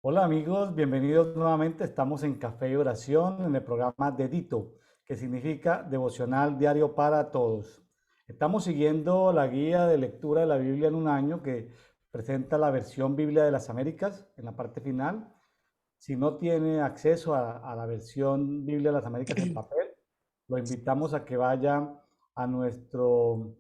Hola amigos, bienvenidos nuevamente. Estamos en Café y Oración en el programa Dedito, que significa Devocional Diario para Todos. Estamos siguiendo la guía de lectura de la Biblia en un año que presenta la versión Biblia de las Américas en la parte final. Si no tiene acceso a la versión Biblia de las Américas en papel, lo invitamos a que vaya a nuestro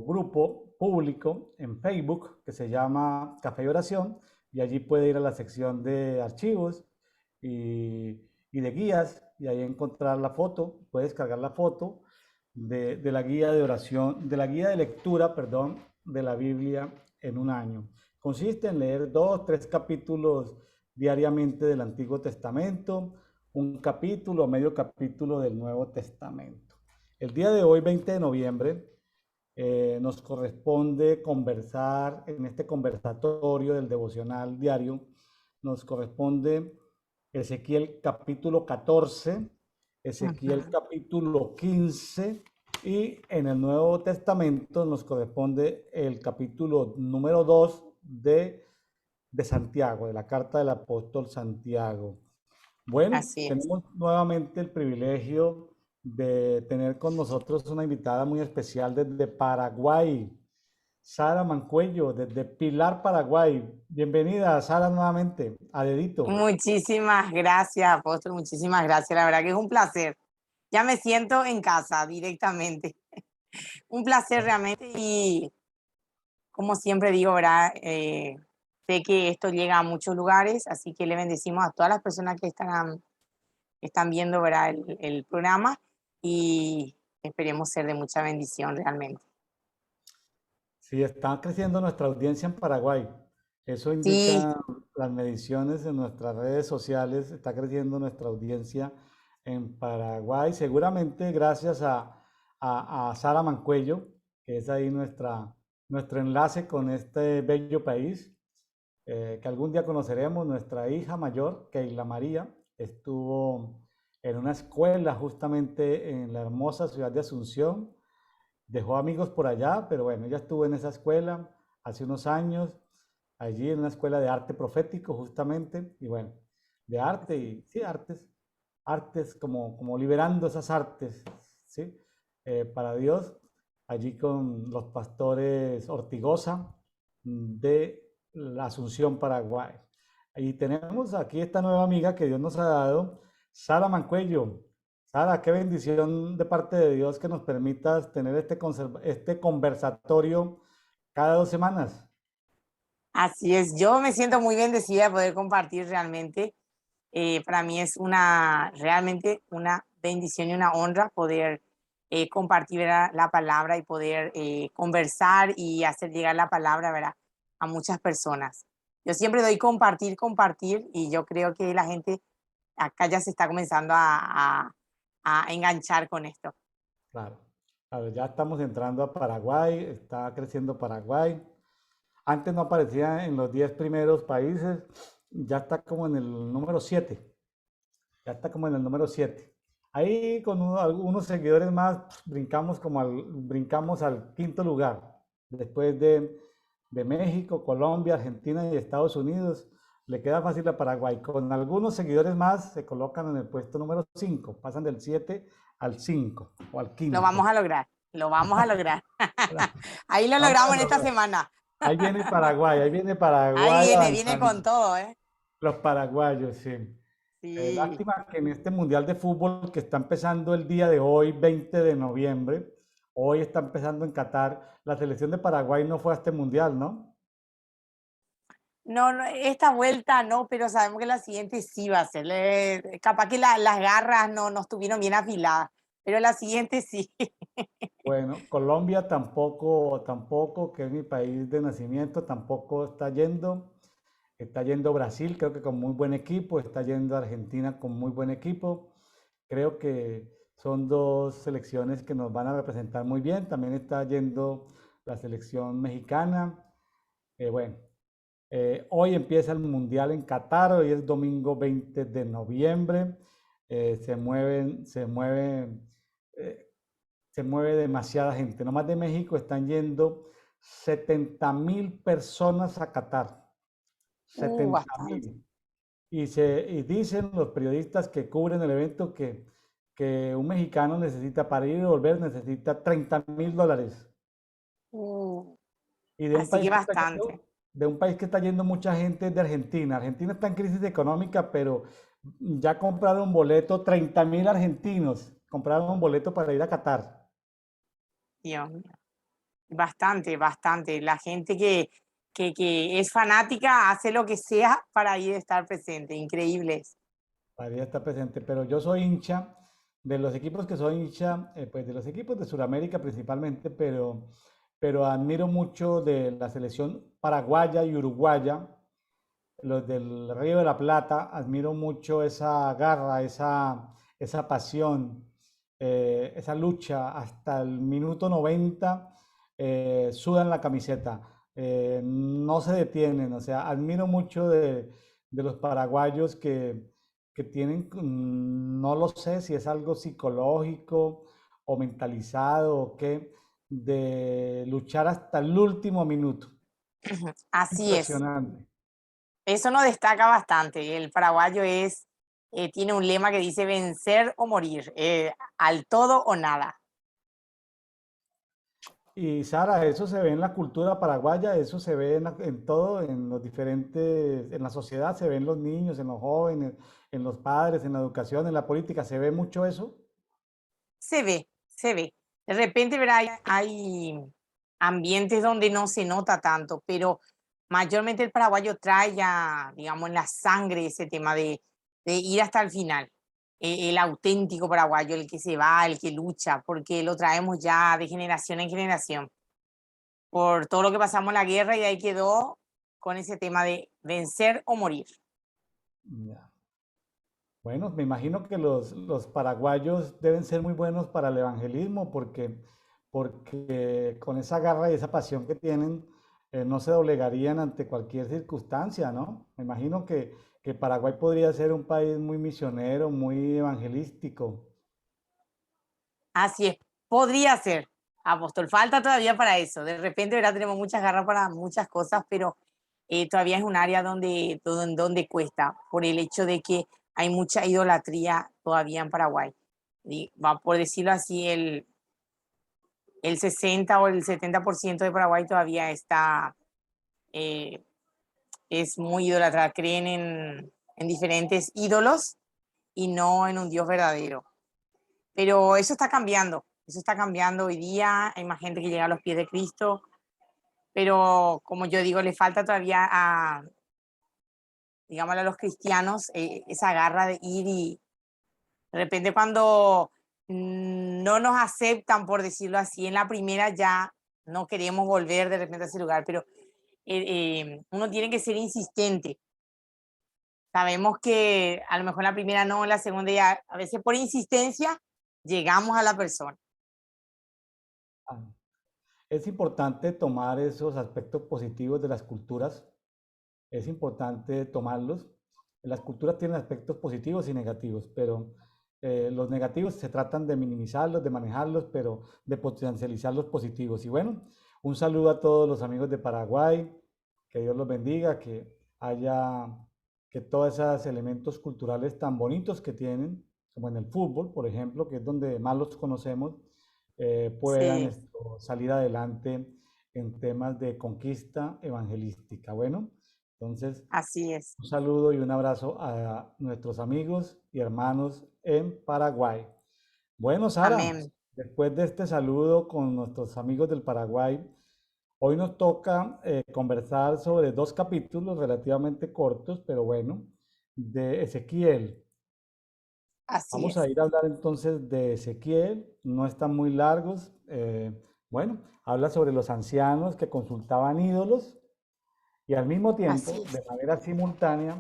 grupo público en Facebook que se llama Café y Oración y allí puede ir a la sección de archivos y de guías y ahí encontrar la foto, puede descargar la foto de la guía de oración, de la guía de lectura, perdón, de la Biblia en un año. Consiste en leer 2, 3 capítulos diariamente del Antiguo Testamento, un capítulo o medio capítulo del Nuevo Testamento. El día de hoy, 20 de noviembre, nos corresponde conversar en este conversatorio del devocional diario, nos corresponde Ezequiel capítulo 14, Ezequiel Ujú. capítulo 15 y en el Nuevo Testamento nos corresponde el capítulo número 2 de Santiago, de la carta del apóstol Santiago. Bueno, Así es. tenemos nuevamente el privilegio de tener con nosotros una invitada muy especial desde Paraguay, Sara Mancuello, desde Pilar, Paraguay. Bienvenida, Sara, nuevamente a Dedito. Muchísimas gracias, apóstol, muchísimas gracias. La verdad que es un placer. Ya me siento en casa directamente. Un placer realmente y como siempre digo, ¿verdad? Sé que esto llega a muchos lugares, así que le bendecimos a todas las personas que están viendo, ¿verdad? El programa y esperemos ser de mucha bendición realmente. Sí, está creciendo nuestra audiencia en Paraguay. Eso Sí, indica las mediciones en nuestras redes sociales. Está creciendo nuestra audiencia en Paraguay, seguramente gracias a Sara Mancuello, que es ahí nuestro enlace con este bello país, que algún día conoceremos. Nuestra hija mayor, Keila María, estuvo en una escuela justamente en la hermosa ciudad de Asunción. Dejó amigos por allá, pero bueno, ella estuvo en esa escuela hace unos años, allí en una escuela de arte profético justamente, y bueno, de arte y sí, artes como liberando esas artes, ¿sí? Para Dios, allí con los pastores Ortigosa de la Asunción, Paraguay. Y tenemos aquí esta nueva amiga que Dios nos ha dado, Sara Mancuello. Sara, qué bendición de parte de Dios que nos permitas tener este conversatorio cada 2 semanas. así es. Yo me siento muy bendecida de poder compartir realmente. Para mí es realmente una bendición y una honra poder compartir, ¿verdad?, la palabra y poder conversar y hacer llegar la palabra, ¿verdad?, a muchas personas. Yo siempre doy compartir, compartir y yo creo que la gente acá ya se está comenzando a enganchar con esto. Claro, claro, ya estamos entrando a Paraguay, está creciendo Paraguay. Antes no aparecía en los 10 primeros países, ya está como en el número 7. Ya está como en el número 7. Ahí con algunos seguidores más brincamos al quinto lugar, después de México, Colombia, Argentina y Estados Unidos. Le queda fácil a Paraguay. Con algunos seguidores más se colocan en el puesto número 5, pasan del 7 al 5 o al Lo quinto. vamos a lograr, lo vamos a lograr. Ahí lo Vamos a logramos en esta lograr. semana. Ahí viene Ahí Paraguay viene avanzando. con todo, ¿eh? Los paraguayos, sí. Sí. Lástima que en este Mundial de Fútbol que está empezando el día de hoy, 20 de noviembre, hoy está empezando en Qatar, la selección de Paraguay no fue a este Mundial, ¿no? No, no, esta vuelta no, pero sabemos que la siguiente sí va a ser. Capaz que las garras no estuvieron bien afiladas, pero la siguiente sí. Bueno, Colombia tampoco, que es mi país de nacimiento, tampoco está yendo. Está yendo Brasil, creo que con muy buen equipo, está yendo Argentina con muy buen equipo. Creo que son dos selecciones que nos van a representar muy bien. También está yendo la selección mexicana. Bueno, hoy empieza el Mundial en Qatar, hoy es domingo 20 de noviembre. Eh, se mueve demasiada gente. Nomás de México están yendo 70.000 personas a Qatar. Bastante. 70.000. Y dicen los periodistas que cubren el evento que un mexicano necesita, para ir y volver, necesita $30.000. Uh, Y de un Así país que que está bastante. yendo, de un país que está yendo mucha gente de Argentina. Argentina está en crisis económica, pero ya compraron un boleto, 30.000 argentinos compraron un boleto para ir a Qatar. Dios mío. Bastante, bastante. La gente que es fanática hace lo que sea para ir a estar presente. Increíbles. Para ir a estar presente. Pero yo soy hincha de los equipos que soy hincha, pues de los equipos de Sudamérica principalmente, pero admiro mucho de la selección paraguaya y uruguaya, los del Río de la Plata. Admiro mucho esa garra, esa pasión, esa lucha hasta el minuto 90, sudan la camiseta, no se detienen. O sea, admiro mucho de los paraguayos que tienen, no lo sé si es algo psicológico o mentalizado o qué, de luchar hasta el último minuto. Así es. Impresionante. Eso nos destaca bastante. El paraguayo tiene un lema que dice vencer o morir, al todo o nada. Y Sara, eso se ve en la cultura paraguaya, eso se ve en todo, en los diferentes, en la sociedad, se ve en los niños, en los jóvenes, en los padres, en la educación, en la política, se ve mucho eso. Se ve, se ve. De repente, verá, hay ambientes donde no se nota tanto, pero mayormente el paraguayo trae ya, digamos, en la sangre ese tema de ir hasta el final. El auténtico paraguayo, el que se va, el que lucha, porque lo traemos ya de generación en generación. Por todo lo que pasamos en la guerra y ahí quedó con ese tema de vencer o morir. Ya. Bueno, me imagino que los paraguayos deben ser muy buenos para el evangelismo porque con esa garra y esa pasión que tienen, no se doblegarían ante cualquier circunstancia, ¿no? Me imagino que Paraguay podría ser un país muy misionero, muy evangelístico. Así es, podría ser, apóstol, falta todavía para eso. De repente, ¿verdad? Tenemos muchas garras para muchas cosas, pero todavía es un área donde cuesta, por el hecho de que hay mucha idolatría todavía en Paraguay. Y va por decirlo así, el 60 o el 70% de Paraguay todavía eh, es muy idolatrada, creen en diferentes ídolos y no en un Dios verdadero. Pero eso está cambiando hoy día, hay más gente que llega a los pies de Cristo, pero como yo digo, le falta todavía digamos, a los cristianos esa garra de ir y de repente cuando no nos aceptan, por decirlo así, en la primera ya no queremos volver de repente a ese lugar, pero uno tiene que ser insistente. Sabemos que a lo mejor en la primera no, en la segunda ya, a veces por insistencia llegamos a la persona. Ah, es importante tomar esos aspectos positivos de las culturas, es importante tomarlos. Las culturas tienen aspectos positivos y negativos, pero los negativos se tratan de minimizarlos, de manejarlos, pero de potencializar los positivos. Y bueno, un saludo a todos los amigos de Paraguay, que Dios los bendiga, que todos esos elementos culturales tan bonitos que tienen, como en el fútbol, por ejemplo, que es donde más los conocemos, puedan Sí, salir adelante en temas de conquista evangelística. Bueno, entonces, así es. un saludo y un abrazo a nuestros amigos y hermanos en Paraguay. Bueno, Sara, Amén. después de este saludo con nuestros amigos del Paraguay, hoy nos toca conversar sobre dos capítulos relativamente cortos, pero bueno, de Ezequiel. Así Vamos a es. ir a hablar entonces de Ezequiel, no están muy largos. Bueno, habla sobre los ancianos que consultaban ídolos y al mismo Así tiempo, es. de manera simultánea,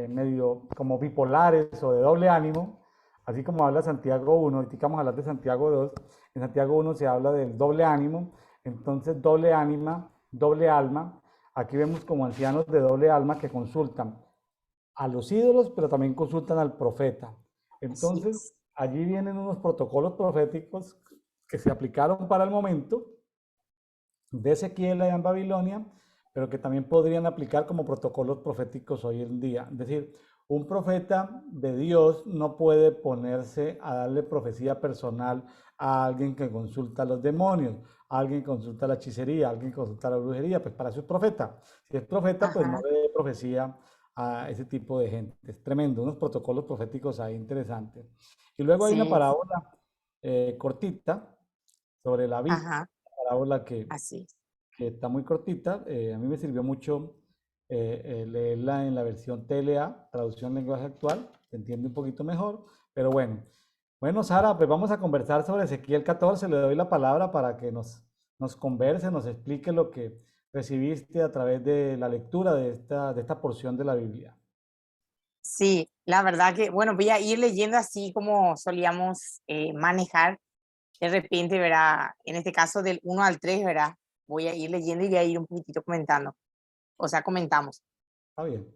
medio como bipolares o de doble ánimo, así como habla Santiago 1, ahorita vamos a hablar de Santiago 2. En Santiago 1 se habla del doble ánimo, entonces doble ánima, doble alma. Aquí vemos como ancianos de doble alma que consultan a los ídolos, pero también consultan al profeta. Así Entonces, es. allí vienen unos protocolos proféticos que se aplicaron para el momento de Ezequiel allá en Babilonia, pero que también podrían aplicar como protocolos proféticos hoy en día. Es decir, un profeta de Dios no puede ponerse a darle profecía personal a alguien que consulta a los demonios, a alguien que consulta la hechicería, a alguien que consulta la brujería, pues para eso es profeta. Si es profeta, pues no Ajá, le dé profecía a ese tipo de gente. Es tremendo, unos protocolos proféticos ahí interesantes. Y luego hay una sí, sí, parábola cortita sobre la vid, ajá, parábola que así es. está muy cortita. A mí me sirvió mucho leerla en la versión TLA, traducción lenguaje actual, se entiende un poquito mejor, pero bueno. Bueno, Sara, pues vamos a conversar sobre Ezequiel 14. Le doy la palabra para que nos converse, nos explique lo que recibiste a través de la lectura de esta porción de la Biblia. Sí, la verdad que, bueno, voy a ir leyendo así como solíamos manejar. De repente, verá, en este caso del 1 al 3, verá, voy a ir leyendo y voy a ir un poquitito comentando. O sea, comentamos. Está bien.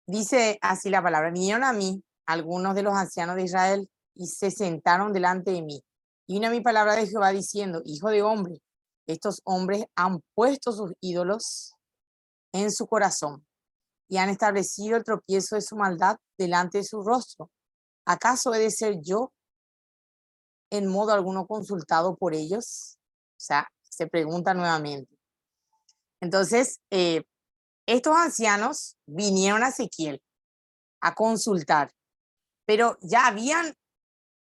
Dice así la palabra: vinieron a mí algunos de los ancianos de Israel y se sentaron delante de mí. Y vino a mi palabra de Jehová diciendo: hijo de hombre, estos hombres han puesto sus ídolos en su corazón y han establecido el tropiezo de su maldad delante de su rostro. ¿Acaso he de ser yo en modo alguno consultado por ellos? O sea, se pregunta nuevamente. Entonces, estos ancianos vinieron a Ezequiel a consultar, pero ya habían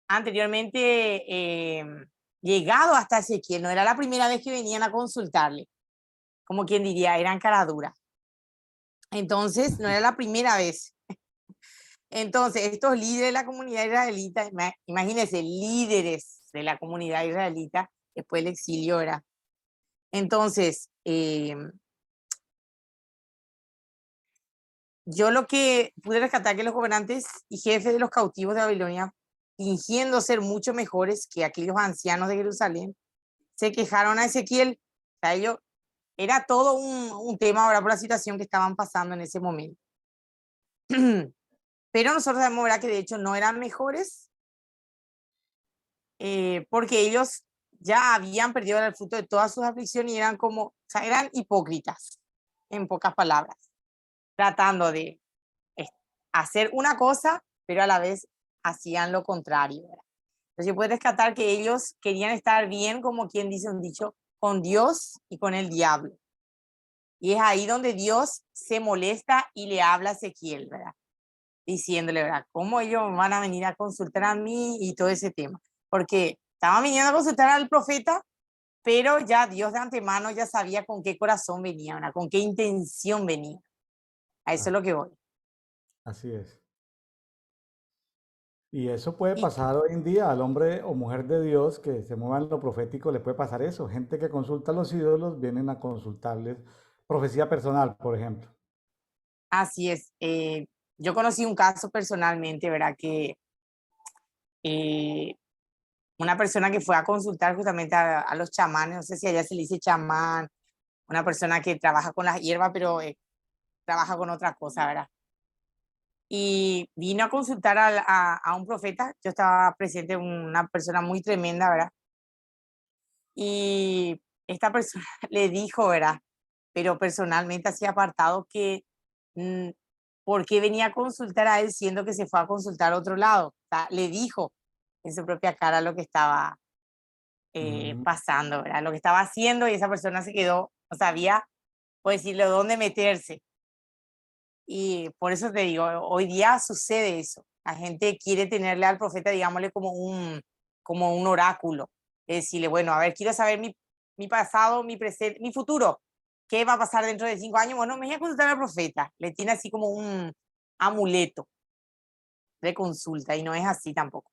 anteriormente llegado hasta Ezequiel, no era la primera vez que venían a consultarle, como quien diría, eran cara dura. Entonces, no era la primera vez. Entonces, estos líderes de la comunidad israelita, imagínense, líderes de la comunidad israelita, después del exilio era. Entonces, yo lo que pude rescatar que los gobernantes y jefes de los cautivos de Babilonia, fingiendo ser mucho mejores que aquellos ancianos de Jerusalén, se quejaron a Ezequiel. O sea, ellos, era todo un tema ahora por la situación que estaban pasando en ese momento. Pero nosotros sabemos, ¿verdad?, que de hecho no eran mejores, porque ellos ya habían perdido el fruto de todas sus aflicciones y eran como, o sea, eran hipócritas, en pocas palabras, tratando de hacer una cosa, pero a la vez hacían lo contrario, ¿verdad? Entonces yo puedo rescatar que ellos querían estar bien, como quien dice un dicho, con Dios y con el diablo. Y es ahí donde Dios se molesta y le habla a Ezequiel, ¿verdad? Diciéndole, ¿verdad?, ¿cómo ellos van a venir a consultar a mí y todo ese tema? Porque estaban viniendo a consultar al profeta, pero ya Dios de antemano ya sabía con qué corazón venía, ¿verdad?, con qué intención venía. A eso es Ah, lo que voy. así es. Y eso puede Y pasar hoy en día al hombre o mujer de Dios que se mueva en lo profético, le puede pasar eso. Gente que consulta a los ídolos vienen a consultarles profecía personal, por ejemplo. así es. Yo conocí un caso personalmente, ¿verdad?, que una persona que fue a consultar justamente a los chamanes, no sé si allá se le dice chamán, una persona que trabaja con las hierbas, pero trabaja con otra cosa, ¿verdad? Y vino a consultar a un profeta. Yo estaba presente, una persona muy tremenda, ¿verdad? Y esta persona le dijo, ¿verdad?, pero personalmente así apartado, que mm, por qué venía a consultar a él siendo que se fue a consultar a otro lado. O sea, le dijo en su propia cara lo que estaba Mm, pasando, ¿verdad?, lo que estaba haciendo, y esa persona se quedó, no sabía, por decirle, dónde meterse. Y por eso te digo, hoy día sucede eso. La gente quiere tenerle al profeta, digámosle, como un oráculo. Es decirle, bueno, a ver, quiero saber mi pasado, mi presente, mi futuro. ¿Qué va a pasar dentro de 5 años? Bueno, me voy a consultar al profeta. Le tiene así como un amuleto de consulta, y no es así tampoco.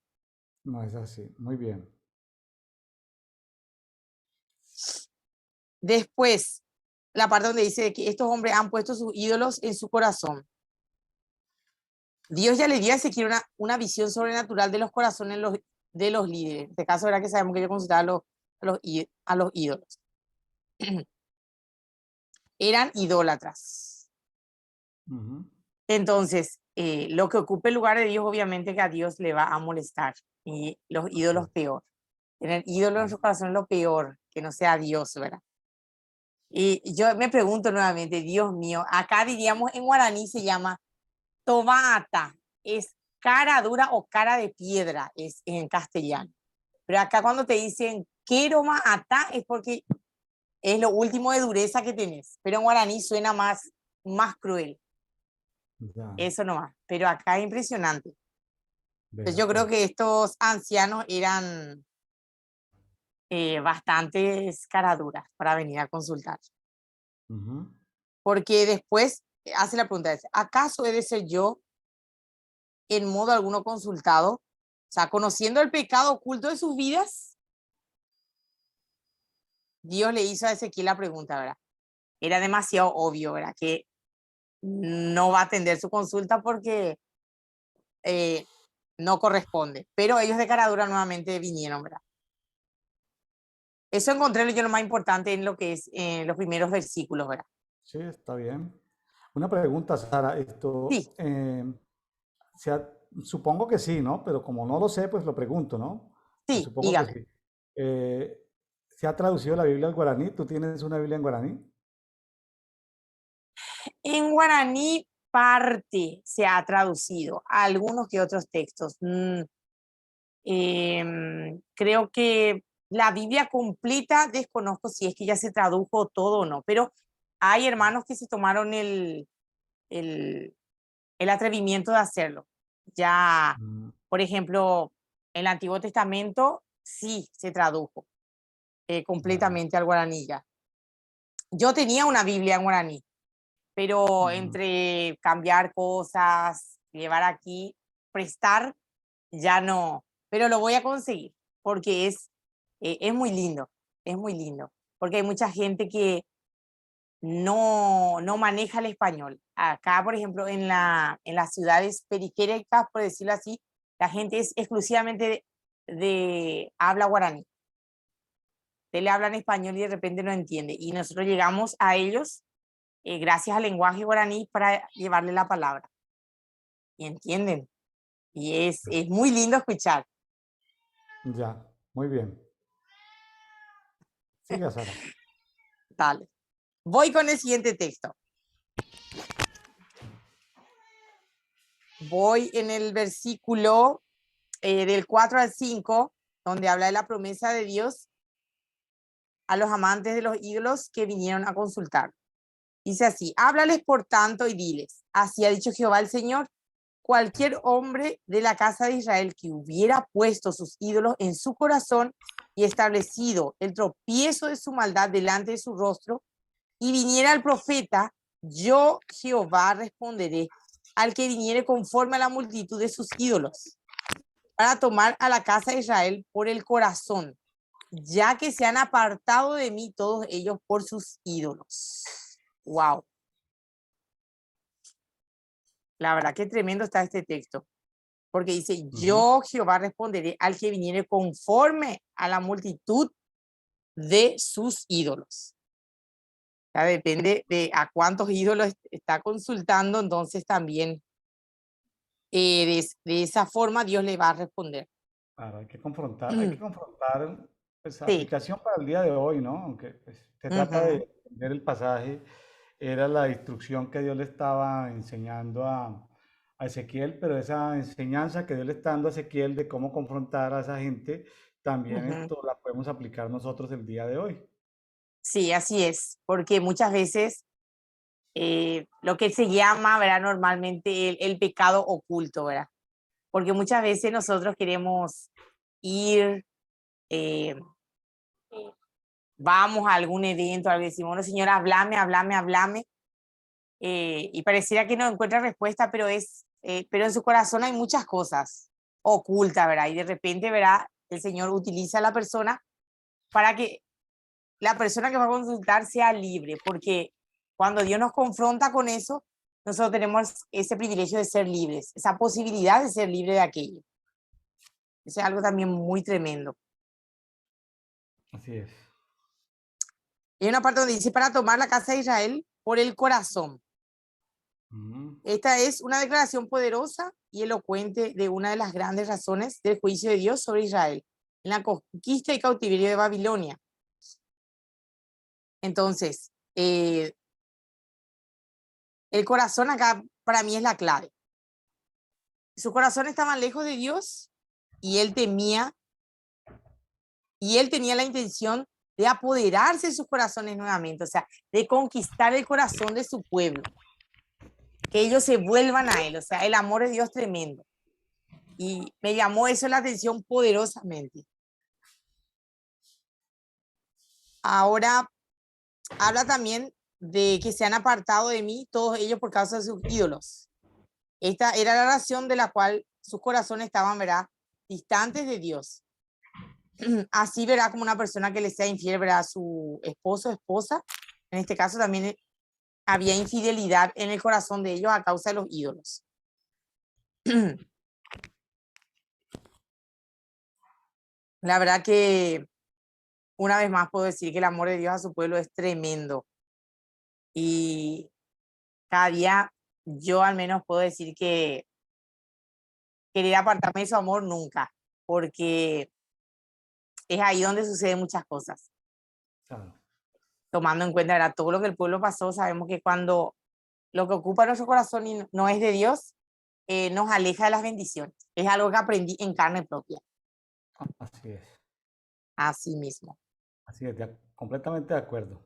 no es así. Muy bien. Después, la parte donde dice que estos hombres han puesto sus ídolos en su corazón. Dios ya le dio a Ezequiel una visión sobrenatural de los corazones de los líderes. En este caso era que sabemos que yo consultaba a los ídolos. Eran idólatras. Ujú. Entonces, lo que ocupe el lugar de Dios, obviamente que a Dios le va a molestar. Y los Así ídolos es. peor. Tener ídolos en Claro. su corazón es lo peor, que no sea Dios, ¿verdad? Y yo me pregunto nuevamente, Dios mío, acá diríamos en guaraní se llama tobata, es cara dura o cara de piedra, es en castellano. Pero acá cuando te dicen quiero ata es porque es lo último de dureza que tenés. Pero en guaraní suena más cruel. Ya, Eso nomás. Pero acá es impresionante. Entonces vea yo creo pues. que estos ancianos eran bastantes caraduras para venir a consultar. Ujú. Porque después hace la pregunta, ¿acaso he de ser yo en modo alguno consultado? O sea, conociendo el pecado oculto de sus vidas, Dios le hizo a Ezequiel la pregunta, ¿verdad? Era demasiado obvio, ¿verdad? Que no va a atender su consulta porque eh, no corresponde. Pero ellos de cara dura nuevamente vinieron, ¿verdad? Eso encontré yo lo más importante en lo que es los primeros versículos, ¿verdad? Sí, está bien. Una pregunta, Sara, Sí, supongo que sí, ¿no? Pero como no lo sé, pues lo pregunto, ¿no? Pues sí, supongo que dígame. sí. Eh, ¿Se ha traducido la Biblia al guaraní? ¿Tú tienes una Biblia en guaraní? En guaraní parte se ha traducido a algunos que otros textos. Creo que la Biblia completa, desconozco si es que ya se tradujo todo o no, pero hay hermanos que se tomaron el, el atrevimiento de hacerlo. Ya, Mm, por ejemplo, el Antiguo Testamento sí se tradujo ya. completamente al guaraní ya. Yo tenía una Biblia en guaraní, pero Ujú. entre cambiar cosas, llevar aquí, prestar, ya no, pero lo voy a conseguir porque es muy lindo, porque hay mucha gente que no maneja el español. Acá, por ejemplo, en las ciudades periféricas, por decirlo así, la gente es exclusivamente de habla guaraní. Te le hablan español y de repente no entiende. Y nosotros llegamos a ellos gracias al lenguaje guaraní para llevarle la palabra. Y entienden. Y es muy lindo escuchar. Ya, muy bien. Siga, Sara. Dale. Voy con el siguiente texto. Voy en el versículo del 4 al 5, donde habla de la promesa de Dios a los amantes de los ídolos que vinieron a consultar. Dice así, háblales por tanto y diles, así ha dicho Jehová el Señor, cualquier hombre de la casa de Israel que hubiera puesto sus ídolos en su corazón y establecido el tropiezo de su maldad delante de su rostro, y viniera el profeta, yo Jehová responderé al que viniere conforme a la multitud de sus ídolos, para tomar a la casa de Israel por el corazón, ya que se han apartado de mí todos ellos por sus ídolos. Wow, la verdad que tremendo está este texto, porque dice, Ujú. yo Jehová responderé al que viniere conforme a la multitud de sus ídolos. O sea, depende de a cuántos ídolos está consultando, entonces también de esa forma Dios le va a responder. Claro, hay que confrontar, pues, Sí. aplicación para el día de hoy, ¿no? Aunque pues, se trata Ujú. de entender el pasaje, era la instrucción que Dios le estaba enseñando a Ezequiel, pero esa enseñanza que Dios le está dando a Ezequiel de cómo confrontar a esa gente, también Ujú. esto la podemos aplicar nosotros el día de hoy. Sí, así es, porque muchas veces lo que se llama, ¿verdad? Normalmente el pecado oculto, ¿verdad? Porque muchas veces nosotros queremos ir, eh, vamos a algún evento, algo, decimos, bueno, señora, háblame, y pareciera que no encuentra respuesta, pero en su corazón hay muchas cosas ocultas, ¿verdad? Y de repente, ¿verdad? El Señor utiliza a la persona para que la persona que va a consultar sea libre, porque cuando Dios nos confronta con eso, nosotros tenemos ese privilegio de ser libres, esa posibilidad de ser libre de aquello. Eso es algo también muy tremendo. Así es. Y hay una parte donde dice, para tomar la casa de Israel por el corazón. Ujú. Esta es una declaración poderosa y elocuente de una de las grandes razones del juicio de Dios sobre Israel, en la conquista y cautiverio de Babilonia. Entonces, Eh, el corazón acá para mí es la clave. Su corazón estaba lejos de Dios y él temía y él tenía la intención de apoderarse de sus corazones nuevamente, o sea, de conquistar el corazón de su pueblo, que ellos se vuelvan a él, o sea, el amor de Dios tremendo. Y me llamó eso la atención poderosamente. Ahora habla también de que se han apartado de mí todos ellos por causa de sus ídolos. Esta era la oración de la cual sus corazones estaban, ¿verdad?, distantes de Dios. Así verá como una persona que le sea infiel, verá a su esposo o esposa. En este caso también había infidelidad en el corazón de ellos a causa de los ídolos. La verdad que una vez más puedo decir que el amor de Dios a su pueblo es tremendo. Y cada día yo al menos puedo decir que querer apartarme de su amor nunca, porque es ahí donde suceden muchas cosas. Claro. Tomando en cuenta, ¿verdad?, todo lo que el pueblo pasó, sabemos que cuando lo que ocupa nuestro corazón y no es de Dios, nos aleja de las bendiciones. Es algo que aprendí en carne propia. Así es, Así mismo. así es, completamente de acuerdo.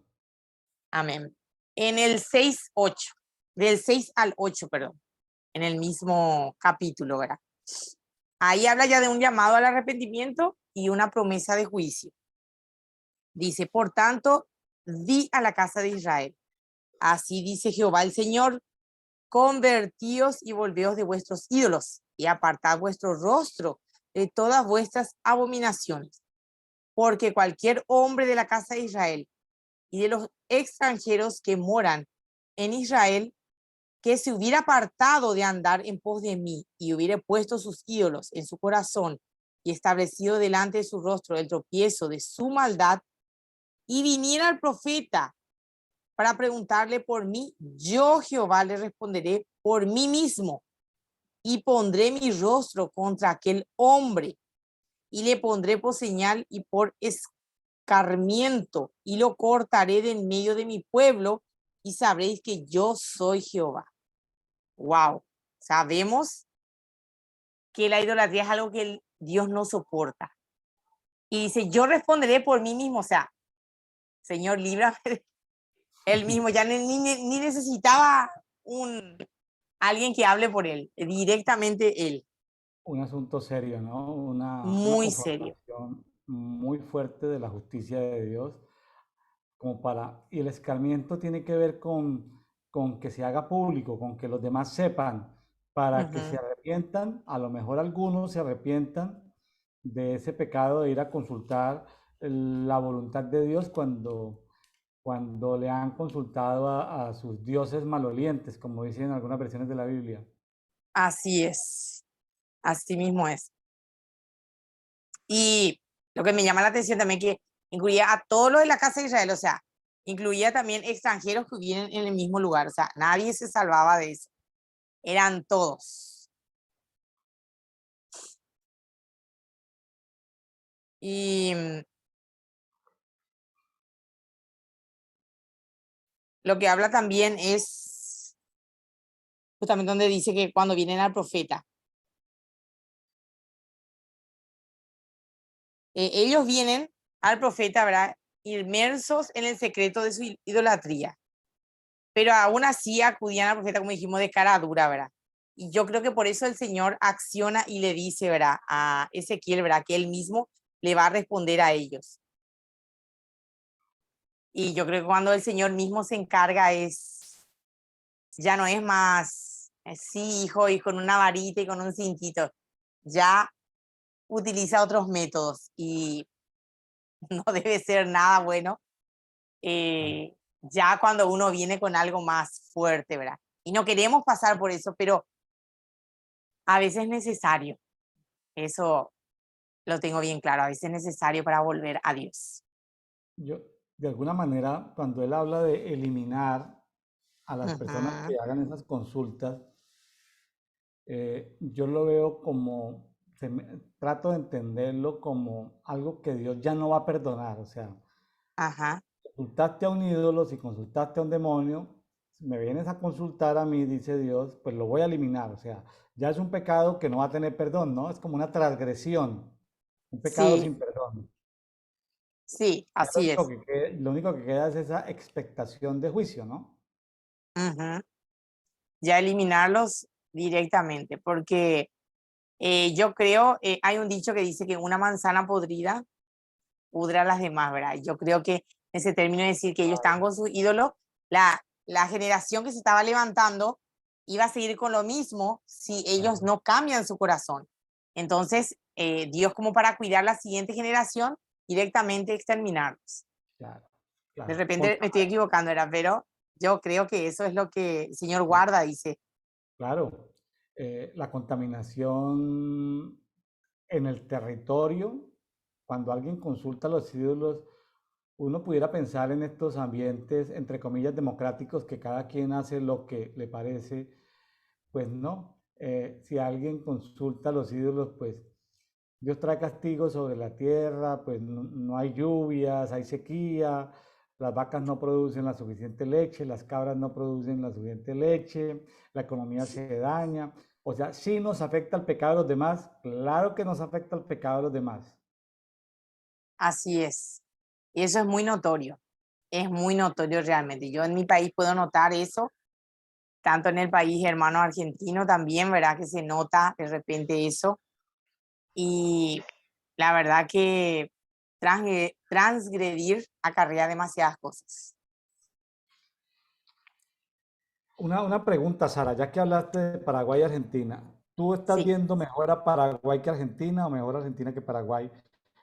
Amén. En el 6:8, del 6 al 8, perdón, en el mismo capítulo, ¿verdad? Ahí habla ya de un llamado al arrepentimiento y una promesa de juicio. Dice, por tanto, di a la casa de Israel, así dice Jehová el Señor, convertíos y volveos de vuestros ídolos y apartad vuestro rostro de todas vuestras abominaciones, porque cualquier hombre de la casa de Israel y de los extranjeros que moran en Israel, que se hubiera apartado de andar en pos de mí y hubiera puesto sus ídolos en su corazón y establecido delante de su rostro el tropiezo de su maldad, y viniera al profeta para preguntarle por mí, yo Jehová le responderé por mí mismo y pondré mi rostro contra aquel hombre y le pondré por señal y por escarmiento y lo cortaré de en medio de mi pueblo y sabréis que yo soy Jehová. Wow, sabemos que la idolatría es algo que Dios no soporta. Y dice, yo responderé por mí mismo, o sea, Señor, líbrame. Él mismo ya ni necesitaba alguien que hable por él, directamente él. Un asunto serio, ¿no? Una Muy serio. confrontación muy fuerte de la justicia de Dios, como y el escarmiento tiene que ver con que se haga público, con que los demás sepan, para que se arrepientan, a lo mejor algunos se arrepientan de ese pecado de ir a consultar la voluntad de Dios cuando le han consultado a sus dioses malolientes, como dicen algunas versiones de la Biblia. Así es, así mismo es. Y lo que me llama la atención también que incluía a todos los de la casa de Israel, o sea, incluía también extranjeros que vivían en el mismo lugar, o sea, nadie se salvaba de eso, eran todos. Y lo que habla también es justamente donde dice que cuando vienen al profeta, ellos vienen al profeta, ¿verdad?, inmersos en el secreto de su idolatría, pero aún así acudían al profeta, como dijimos, de cara dura, ¿verdad? Y yo creo que por eso el Señor acciona y le dice, ¿verdad?, a Ezequiel, ¿verdad?, que él mismo le va a responder a ellos. Y yo creo que cuando el Señor mismo se encarga ya no es más, sí, hijo, y con una varita y con un cintito, ya utiliza otros métodos y no debe ser nada bueno, ya cuando uno viene con algo más fuerte, ¿verdad? Y no queremos pasar por eso, pero a veces es necesario. Eso lo tengo bien claro, a veces es necesario para volver a Dios. Yo, de alguna manera, cuando él habla de eliminar a las personas que Ujú. hagan esas consultas, yo lo veo como, trato de entenderlo como algo que Dios ya no va a perdonar. O sea, Ajá, consultaste a un ídolo, si consultaste a un demonio, si me vienes a consultar a mí, dice Dios, pues lo voy a eliminar. O sea, ya es un pecado que no va a tener perdón, ¿no? Es como una transgresión, un pecado Sí, sin perdón. sí, Ya lo así único es. lo único que queda es esa expectación de juicio, ¿no? Ujú. Ya eliminarlos directamente, porque yo creo, hay un dicho que dice que una manzana podrida pudra a las demás, ¿verdad? Yo creo que ese término de decir que ellos estaban con su ídolo, la generación que se estaba levantando iba a seguir con lo mismo si ellos Claro, no cambian su corazón. Entonces, Dios como para cuidar la siguiente generación, directamente exterminarlos. claro, De claro. repente me estoy equivocando, ¿verdad? Pero yo creo que eso es lo que el Señor Sí, guarda, dice. claro, la contaminación en el territorio, cuando alguien consulta a los ídolos, uno pudiera pensar en estos ambientes, entre comillas, democráticos, que cada quien hace lo que le parece. Pues no. Si alguien consulta a los ídolos, pues Dios trae castigo sobre la tierra, pues no hay lluvias, hay sequía, las vacas no producen la suficiente leche, las cabras no producen la suficiente leche, la economía se daña. O sea, sí nos afecta el pecado de los demás, claro que nos afecta el pecado de los demás. Así es. Y eso es muy notorio realmente. Yo en mi país puedo notar eso, tanto en el país hermano argentino también, ¿verdad? Que se nota de repente eso. Y la verdad que transgredir acarrea demasiadas cosas. Una pregunta, Sara, ya que hablaste de Paraguay y Argentina, ¿tú estás Sí. viendo mejor a Paraguay que Argentina o mejor Argentina que Paraguay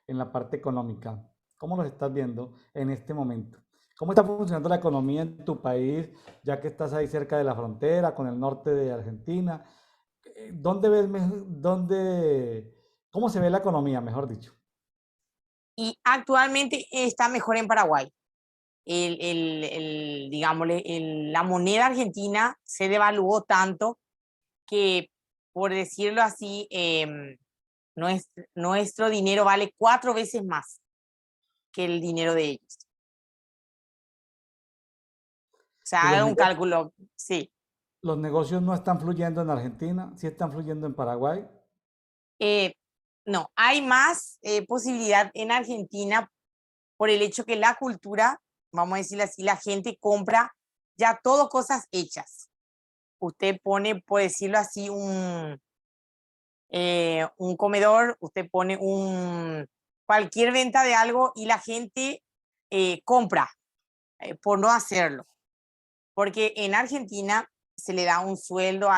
en la parte económica? ¿Cómo los estás viendo en este momento? ¿Cómo está funcionando la economía en tu país, ya que estás ahí cerca de la frontera con el norte de Argentina? ¿Dónde ves, cómo se ve la economía, mejor dicho? Y actualmente está mejor en Paraguay. Digámosle, la moneda argentina se devaluó tanto que, por decirlo así, nuestro dinero vale 4 veces más que el dinero de ellos. O ¿Y sea, hagan un cálculo, sí. los negocios no están fluyendo en Argentina? ¿Sí están fluyendo en Paraguay? Eh, no, hay más posibilidad en Argentina por el hecho que la cultura, vamos a decirlo así, la gente compra ya todo cosas hechas. Usted pone, por decirlo así, un comedor, usted pone cualquier venta de algo y la gente compra por no hacerlo. Porque en Argentina se le da un sueldo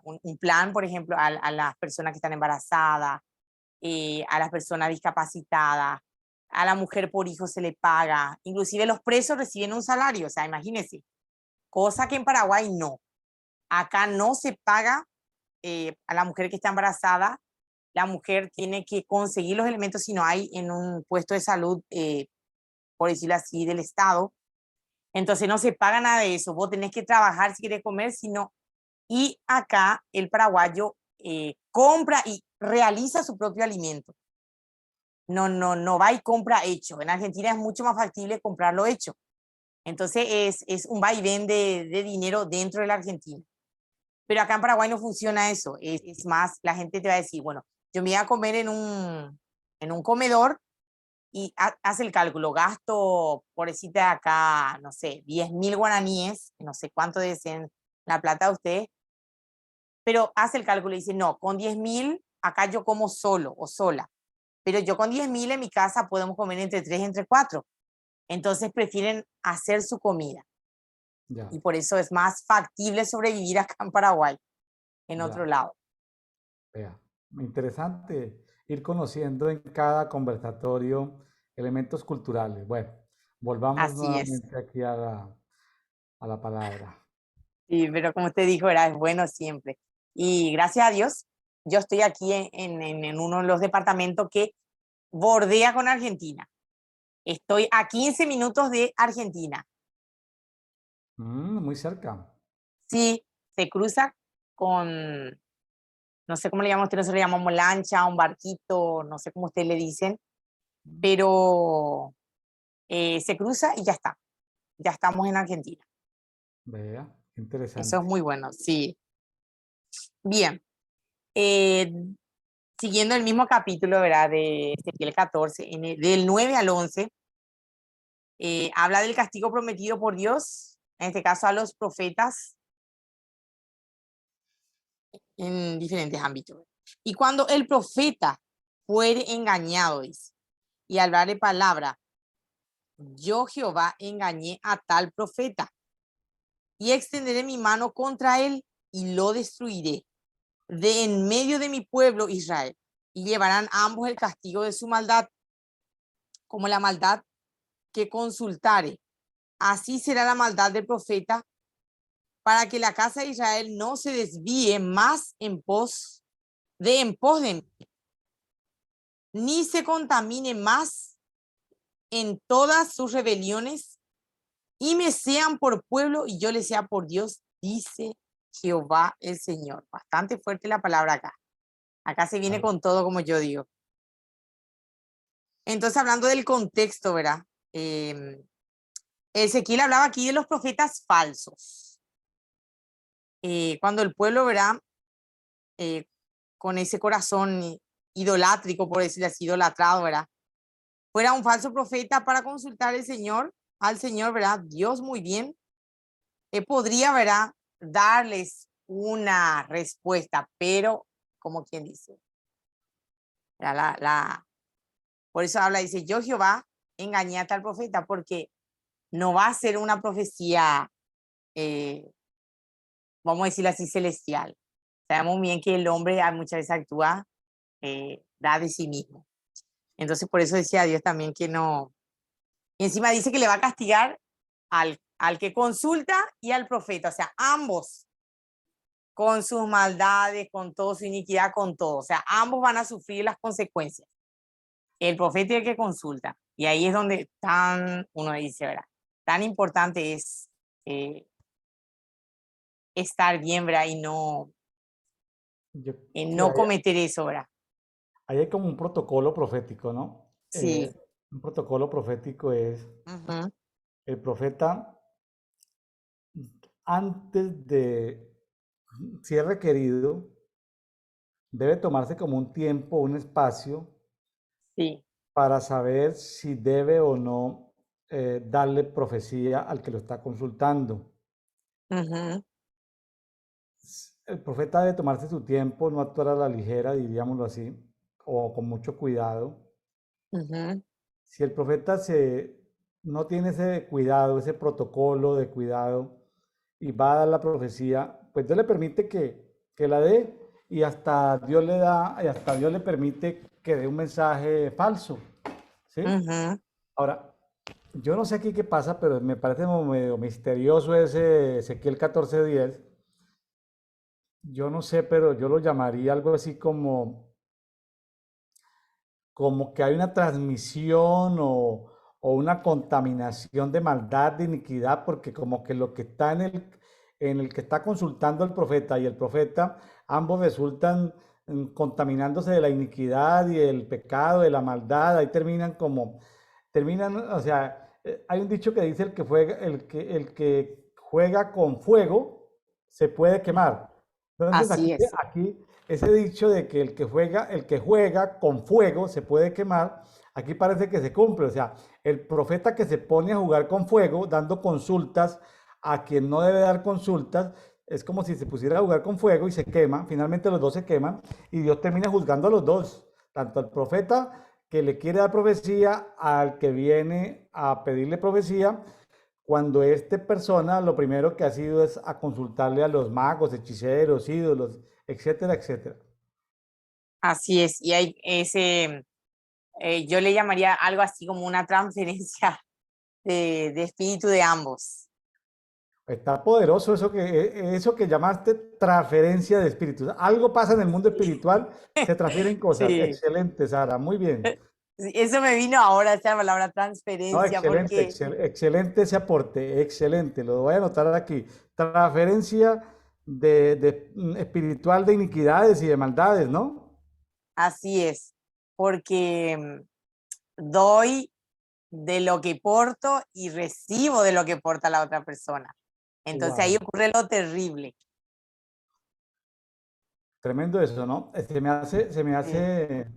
un plan, por ejemplo, a las personas que están embarazadas, a las personas discapacitadas, a la mujer por hijo se le paga, inclusive los presos reciben un salario, o sea, imagínense, cosa que en Paraguay no. Acá no se paga a la mujer que está embarazada, la mujer tiene que conseguir los elementos si no hay en un puesto de salud, por decirlo así, del Estado. Entonces no se paga nada de eso. Vos tenés que trabajar si querés comer, si no. Y acá el paraguayo compra y realiza su propio alimento. No va y compra hecho. En Argentina es mucho más factible comprarlo hecho. Entonces es un vaivén de dinero dentro de la Argentina. Pero acá en Paraguay no funciona eso. Es más, la gente te va a decir, bueno, yo me voy a comer en un comedor y hace el cálculo, gasto, por decirte acá, no sé, 10.000 guaraníes, no sé cuánto dicen la plata de ustedes, pero hace el cálculo y dice, no, con 10.000 acá yo como solo o sola, pero yo con 10.000 en mi casa podemos comer entre 3, entre 4. Entonces prefieren hacer su comida Ya, y por eso es más factible sobrevivir acá en Paraguay, en otro ya, lado. vea. Interesante ir conociendo en cada conversatorio elementos culturales. Bueno, volvamos Así es. nuevamente aquí a la palabra. Sí, pero como usted dijo, era es bueno siempre. Y gracias a Dios, yo estoy aquí en uno de los departamentos que bordea con Argentina. Estoy a 15 minutos de Argentina. Muy cerca. Sí, se cruza con, no sé cómo le llamamos, nosotros le llamamos lancha, un barquito, no sé cómo ustedes le dicen, pero se cruza y ya está. Ya estamos en Argentina. Vea, qué Eso interesante. es muy bueno, sí. Bien. Siguiendo el mismo capítulo, ¿verdad? De Ezequiel 14, del 9 al 11, habla del castigo prometido por Dios, en este caso a los profetas, en diferentes ámbitos. Y cuando el profeta fuere engañado, dice, y hablar de palabra, yo Jehová engañé a tal profeta y extenderé mi mano contra él y lo destruiré de en medio de mi pueblo Israel, y llevarán ambos el castigo de su maldad, como la maldad que consultare. Así será la maldad del profeta, para que la casa de Israel no se desvíe más en pos de mí, ni se contamine más en todas sus rebeliones, y me sean por pueblo y yo les sea por Dios, dice Jehová el Señor. Bastante fuerte la palabra acá. Acá se viene con todo, como yo digo. Entonces, hablando del contexto, ¿verdad? Ezequiel hablaba aquí de los profetas falsos. Cuando el pueblo, ¿verdad? Con ese corazón idolátrico, por decirlo así, idolatrado, ¿verdad? Fuera un falso profeta para consultar al Señor, ¿verdad? Dios muy bien podría, ¿verdad? Darles una respuesta, pero, como quien dice, por eso habla, dice, yo Jehová engañé a tal profeta, porque no va a ser una profecía, vamos a decirlo así, celestial. Sabemos bien que el hombre muchas veces actúa, da de sí mismo. Entonces, por eso decía Dios también que no. Y encima dice que le va a castigar al que consulta y al profeta, o sea, ambos, con sus maldades, con toda su iniquidad, con todo. O sea, ambos van a sufrir las consecuencias. El profeta y el que consulta. Y ahí es donde uno dice, ¿verdad? Tan importante es estar bien, ¿verdad? Y no, Sí, no cometer eso, ¿verdad? ahí hay como un protocolo profético, ¿no? Sí. Un protocolo profético es Uh-huh. el profeta antes de, si es requerido, debe tomarse como un tiempo, un espacio Sí. para saber si debe o no darle profecía al que lo está consultando. Uh-huh. El profeta debe tomarse su tiempo, no actuar a la ligera, diríamoslo así, o con mucho cuidado. Uh-huh. Si el profeta no tiene ese cuidado, ese protocolo de cuidado y va a dar la profecía, pues Dios le permite que la dé y hasta Dios le da, y hasta Dios le permite que dé un mensaje falso, ¿sí? Uh-huh. Ahora, yo no sé aquí qué pasa, pero me parece como medio misterioso ese Ezequiel 14:10. Yo no sé, pero yo lo llamaría algo así como que hay una transmisión o una contaminación de maldad, de iniquidad, porque como que lo que está en el que está consultando el profeta y el profeta, ambos resultan contaminándose de la iniquidad y el pecado, de la maldad, ahí terminan, o sea, hay un dicho que dice el que juega con fuego se puede quemar. Entonces Así es. aquí ese dicho de que el que juega con fuego se puede quemar, aquí parece que se cumple. O sea, el profeta que se pone a jugar con fuego, dando consultas a quien no debe dar consultas, es como si se pusiera a jugar con fuego y se quema. Finalmente los dos se queman y Dios termina juzgando a los dos, tanto al profeta que le quiere dar profecía, al que viene a pedirle profecía, cuando esta persona lo primero que ha sido es a consultarle a los magos, hechiceros, ídolos, etcétera, etcétera. Así es. Y hay yo le llamaría algo así como una transferencia de espíritu de ambos. Está poderoso eso que llamaste transferencia de espíritus. Algo pasa en el mundo espiritual, se transfieren cosas. Sí. Excelente, Sara, muy bien. Sí, eso me vino ahora esa palabra No, transferencia, excelente, porque excelente ese aporte, excelente. Lo voy a anotar aquí. Transferencia espiritual de iniquidades y de maldades, ¿no? así es, porque doy de lo que porto y recibo de lo que porta la otra persona. Entonces ahí Wow. ocurre lo terrible. Tremendo eso, ¿no? Se me Sí. hace,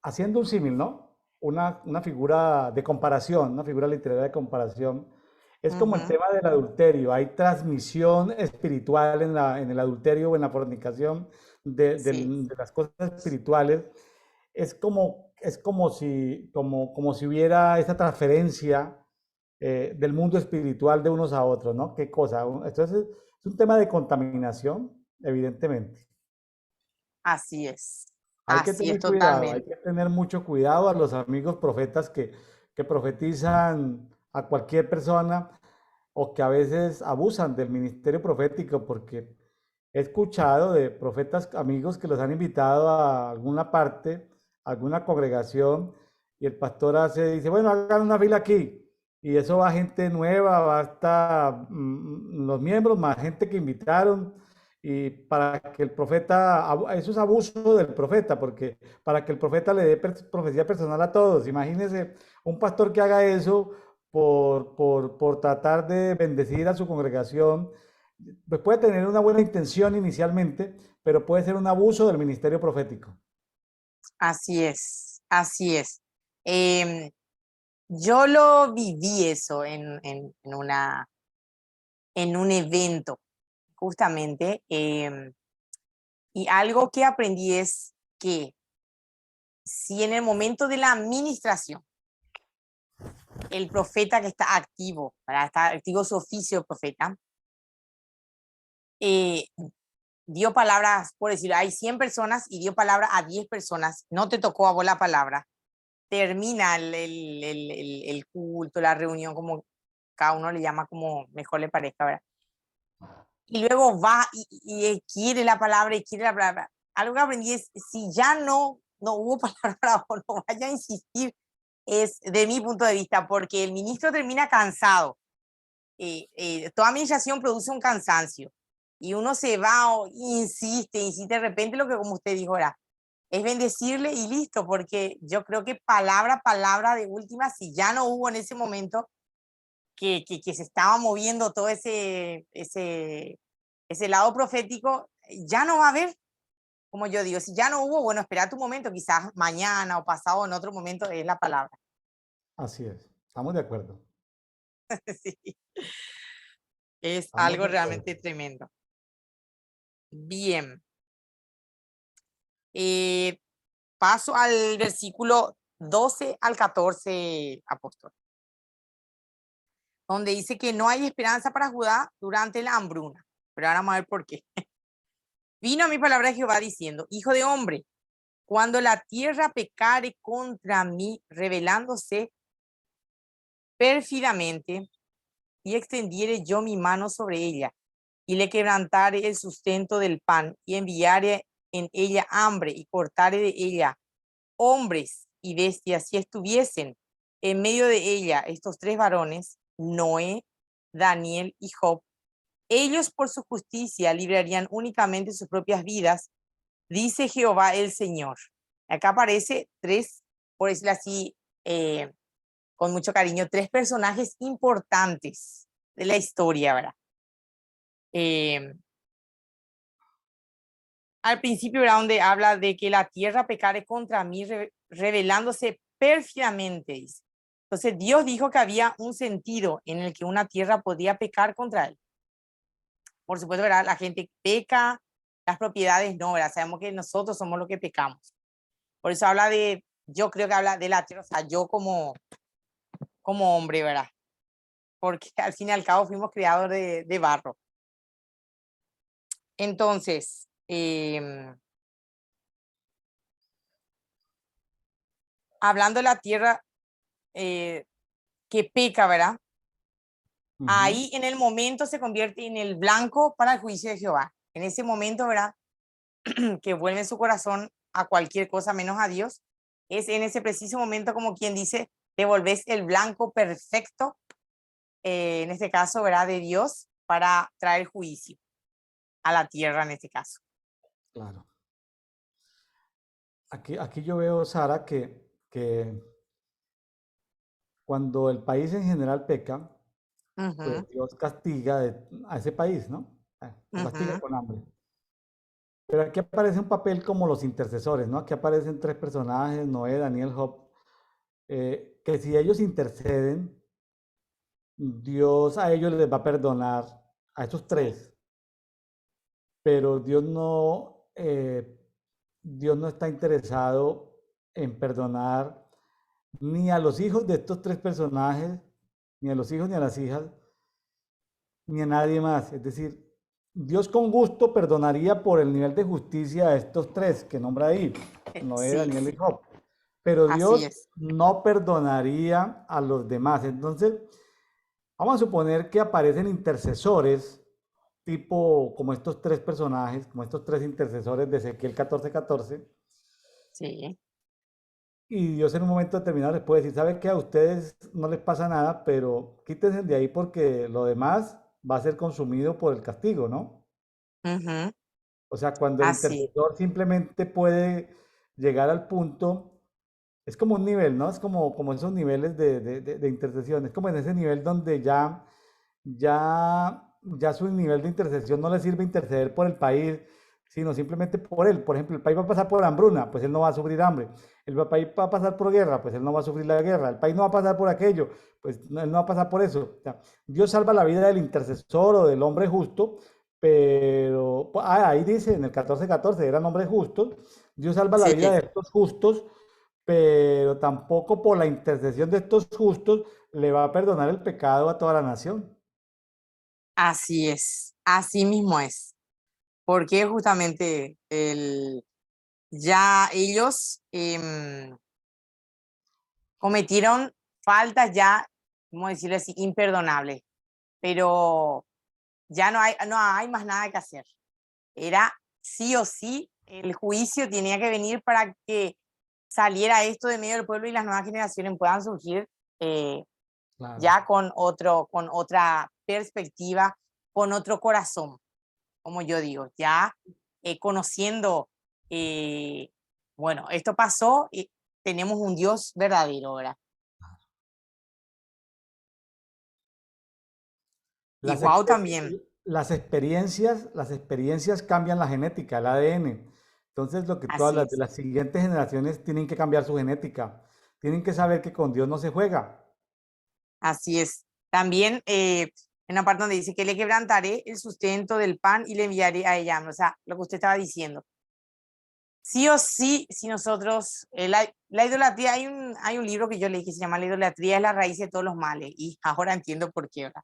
haciendo un símil, ¿no? Una figura de comparación, una figura literaria de comparación. Es como el Ujú, tema del adulterio. Hay transmisión espiritual en el adulterio o en la fornicación sí, de las cosas espirituales. Como si hubiera esta transferencia del mundo espiritual de unos a otros, ¿no? ¿Qué cosa? Entonces, es un tema de contaminación, evidentemente. así es Hay totalmente. que tener mucho cuidado a los amigos profetas que profetizan a cualquier persona o que a veces abusan del ministerio profético, porque he escuchado de profetas amigos que los han invitado a alguna parte, a alguna congregación, y el pastor dice, bueno, hagan una fila aquí. Y eso va gente nueva, va hasta los miembros, más gente que invitaron, y para que el profeta, eso es abuso del profeta, porque para que el profeta le dé profecía personal a todos. Imagínense un pastor que haga eso por tratar de bendecir a su congregación, pues puede tener una buena intención inicialmente, pero puede ser un abuso del ministerio profético. Así es, así es. Em, yo lo viví eso en un evento, justamente, y algo que aprendí es que si en el momento de la administración, el profeta que está activo, para estar activo su oficio de profeta, eh, dio palabras, por decirlo, hay 100 personas y dio palabra a 10 personas, no te tocó a vos la palabra, termina el culto, la reunión, como cada uno le llama como mejor le parezca, ¿verdad? Y luego va y quiere la palabra y quiere la palabra. Algo que aprendí es, si ya no hubo palabra o no vaya a insistir, es de mi punto de vista, porque el ministro termina cansado. Toda administración produce un cansancio y uno se va o insiste, insiste, de repente lo que como usted dijo era, es bendecirle y listo, porque yo creo que palabra de última, si ya no hubo en ese momento que se estaba moviendo todo ese lado profético, ya no va a haber, como yo digo, si ya no hubo, bueno, espera tu momento, quizás mañana o pasado en otro momento es la palabra. Así es, estamos de acuerdo, Sí, es estamos algo de acuerdo. realmente tremendo. Bien, eh, paso al versículo 12 al 14, apóstol, donde dice que no hay esperanza para Judá durante la hambruna. Pero ahora vamos a ver por qué. Vino a mi palabra de Jehová diciendo, hijo de hombre, cuando la tierra pecare contra mí, rebelándose pérfidamente, y extendiere yo mi mano sobre ella, y le quebrantare el sustento del pan, y enviare en ella hambre, y cortare de ella hombres y bestias, si estuviesen en medio de ella estos tres varones, Noé, Daniel y Job, ellos por su justicia librarían únicamente sus propias vidas, dice Jehová el Señor. Acá aparece tres, por decirlo así, con mucho cariño, tres personajes importantes de la historia, ¿verdad? Eh, al principio, ¿verdad? Donde habla de que la tierra pecare contra mí, revelándose pérfidamente, dice. Entonces, Dios dijo que había un sentido en el que una tierra podía pecar contra él. Por supuesto, ¿verdad? La gente peca, las propiedades no, ¿verdad? Sabemos que nosotros somos los que pecamos. Por eso habla de, yo creo que habla de la tierra, o sea, yo como hombre, ¿verdad? Porque al fin y al cabo fuimos creados de barro. Entonces, hablando de la tierra que peca, ¿verdad? Ujú. Ahí en el momento se convierte en el blanco para el juicio de Jehová. En ese momento, ¿verdad? Que vuelve su corazón a cualquier cosa menos a Dios, es en ese preciso momento como quien dice, devolves el blanco perfecto, en este caso, ¿verdad? De Dios para traer juicio a la tierra en este caso. Claro. Aquí yo veo, Sara, que cuando el país en general peca, Ujú, pues Dios castiga a ese país, ¿no? Lo castiga ujú. con hambre. Pero aquí aparece un papel como los intercesores, ¿no? Aquí aparecen tres personajes, Noé, Daniel, Job, que si ellos interceden, Dios a ellos les va a perdonar, a estos Sí, tres, pero Dios no está interesado en perdonar ni a los hijos de estos tres personajes, ni a los hijos ni a las hijas, ni a nadie más. Es decir, Dios con gusto perdonaría por el nivel de justicia a estos tres que nombra ahí, Noé, sí, Daniel y sí, Job. Pero así Dios es. no perdonaría a los demás. Entonces, vamos a suponer que aparecen intercesores, tipo como estos tres personajes, como estos tres intercesores de Ezequiel 14:14, Sí, y Dios en un momento determinado les puede decir, ¿sabe qué? A ustedes no les pasa nada, pero quítense de ahí porque lo demás va a ser consumido por el castigo, ¿no? ujú, O sea, cuando el así, intercesor simplemente puede llegar al punto, es como un nivel, ¿no? Es como esos niveles de intercesión, es como en ese nivel donde ya su nivel de intercesión no le sirve interceder por el país, sino simplemente por él. Por ejemplo, el país va a pasar por hambruna, pues él no va a sufrir hambre. El país va a pasar por guerra, pues él no va a sufrir la guerra. El país no va a pasar por aquello, pues él no va a pasar por eso. O sea, Dios salva la vida del intercesor o del hombre justo, pero ahí dice en el 14:14, eran hombres justos. Dios salva la sí, vida de estos justos, pero tampoco por la intercesión de estos justos le va a perdonar el pecado a toda la nación. así es, así mismo es. Porque justamente ya ellos cometieron faltas ya, ¿cómo decirlo así?, imperdonables, pero ya no hay más nada que hacer. Era sí o sí, el juicio tenía que venir para que saliera esto de medio del pueblo y las nuevas generaciones puedan surgir eh, Claro. ya con otra perspectiva, con otro corazón, como yo digo, ya conociendo, eh, bueno, esto pasó y tenemos un Dios verdadero ahora. Y Las, wow también, las experiencias cambian la genética, el ADN. Entonces, lo que tú así hablas de es, las siguientes generaciones tienen que cambiar su genética. Tienen que saber que con Dios no se juega. así es. También en la parte donde dice que le quebrantaré el sustento del pan y le enviaré a ella, o sea, lo que usted estaba diciendo. Sí o sí, si nosotros, la idolatría, hay un libro que yo leí que se llama La idolatría es la raíz de todos los males, y ahora entiendo por qué, ¿verdad?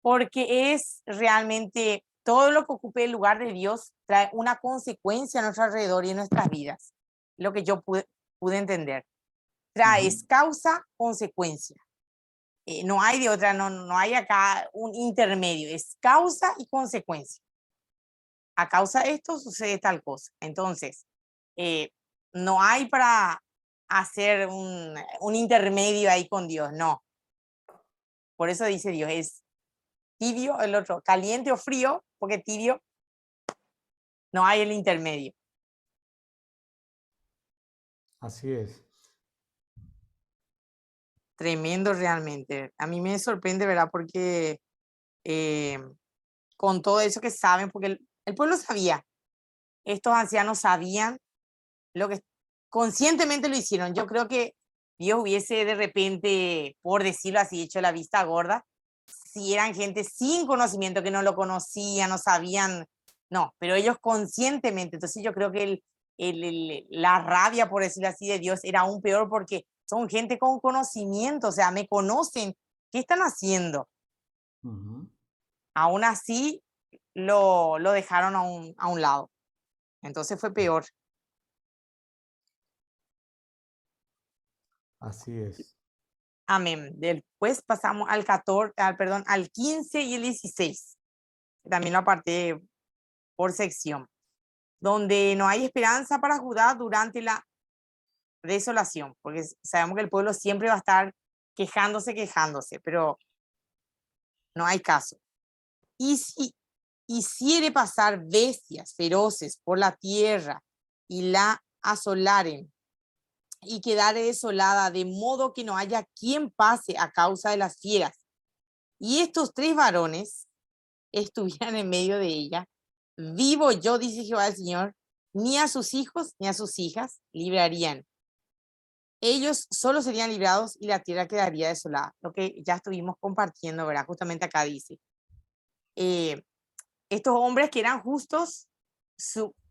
Porque es realmente todo lo que ocupe el lugar de Dios trae una consecuencia a nuestro alrededor y en nuestras vidas. Lo que yo pude entender. Trae Ujú. es causa, consecuencia. No hay de otra, no hay acá un intermedio, es causa y consecuencia. A causa de esto sucede tal cosa. Entonces, eh, no hay para hacer un intermedio ahí con Dios, no. Por eso dice Dios, es tibio, el otro, caliente o frío, porque tibio no hay el intermedio. Así es. Tremendo realmente. A mí me sorprende, ¿verdad? Porque eh, con todo eso que saben, porque el pueblo sabía, estos ancianos sabían lo que conscientemente lo hicieron. Yo creo que Dios hubiese de repente, por decirlo así, hecho la vista gorda, si eran gente sin conocimiento, que no lo conocían, no sabían, no, pero ellos conscientemente. Entonces yo creo que la rabia, por decirlo así, de Dios era aún peor porque son gente con conocimiento, o sea, me conocen, ¿qué están haciendo? Ujú. Aún así lo dejaron a un lado. Entonces fue peor. Así es. Amén. Después pasamos al 14, perdón, al 15 y el 16. También lo aparté por sección. Donde no hay esperanza para Judá durante la desolación, porque sabemos que el pueblo siempre va a estar quejándose, pero no hay caso. Y si hiciere pasar bestias feroces por la tierra y la asolaren, y quedare desolada, de modo que no haya quien pase a causa de las fieras. Y estos 3 varones estuvieran en medio de ella. Vivo yo, dice Jehová el Señor, ni a sus hijos ni a sus hijas librarían. Ellos solo serían librados y la tierra quedaría desolada. Lo que ya estuvimos compartiendo, ¿verdad? Justamente acá dice. Estos hombres que eran justos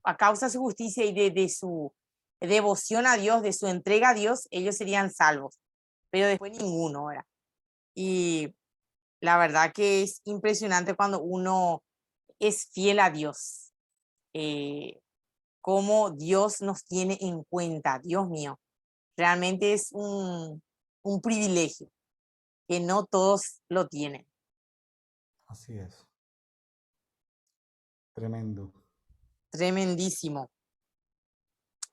a causa de su justicia y de su devoción a Dios, de su entrega a Dios, ellos serían salvos. Pero después ninguno, ¿verdad? Y la verdad que es impresionante cuando uno es fiel a Dios. Cómo Dios nos tiene en cuenta, Dios mío. Realmente es un privilegio que no todos lo tienen. Así es. Tremendo. Tremendísimo.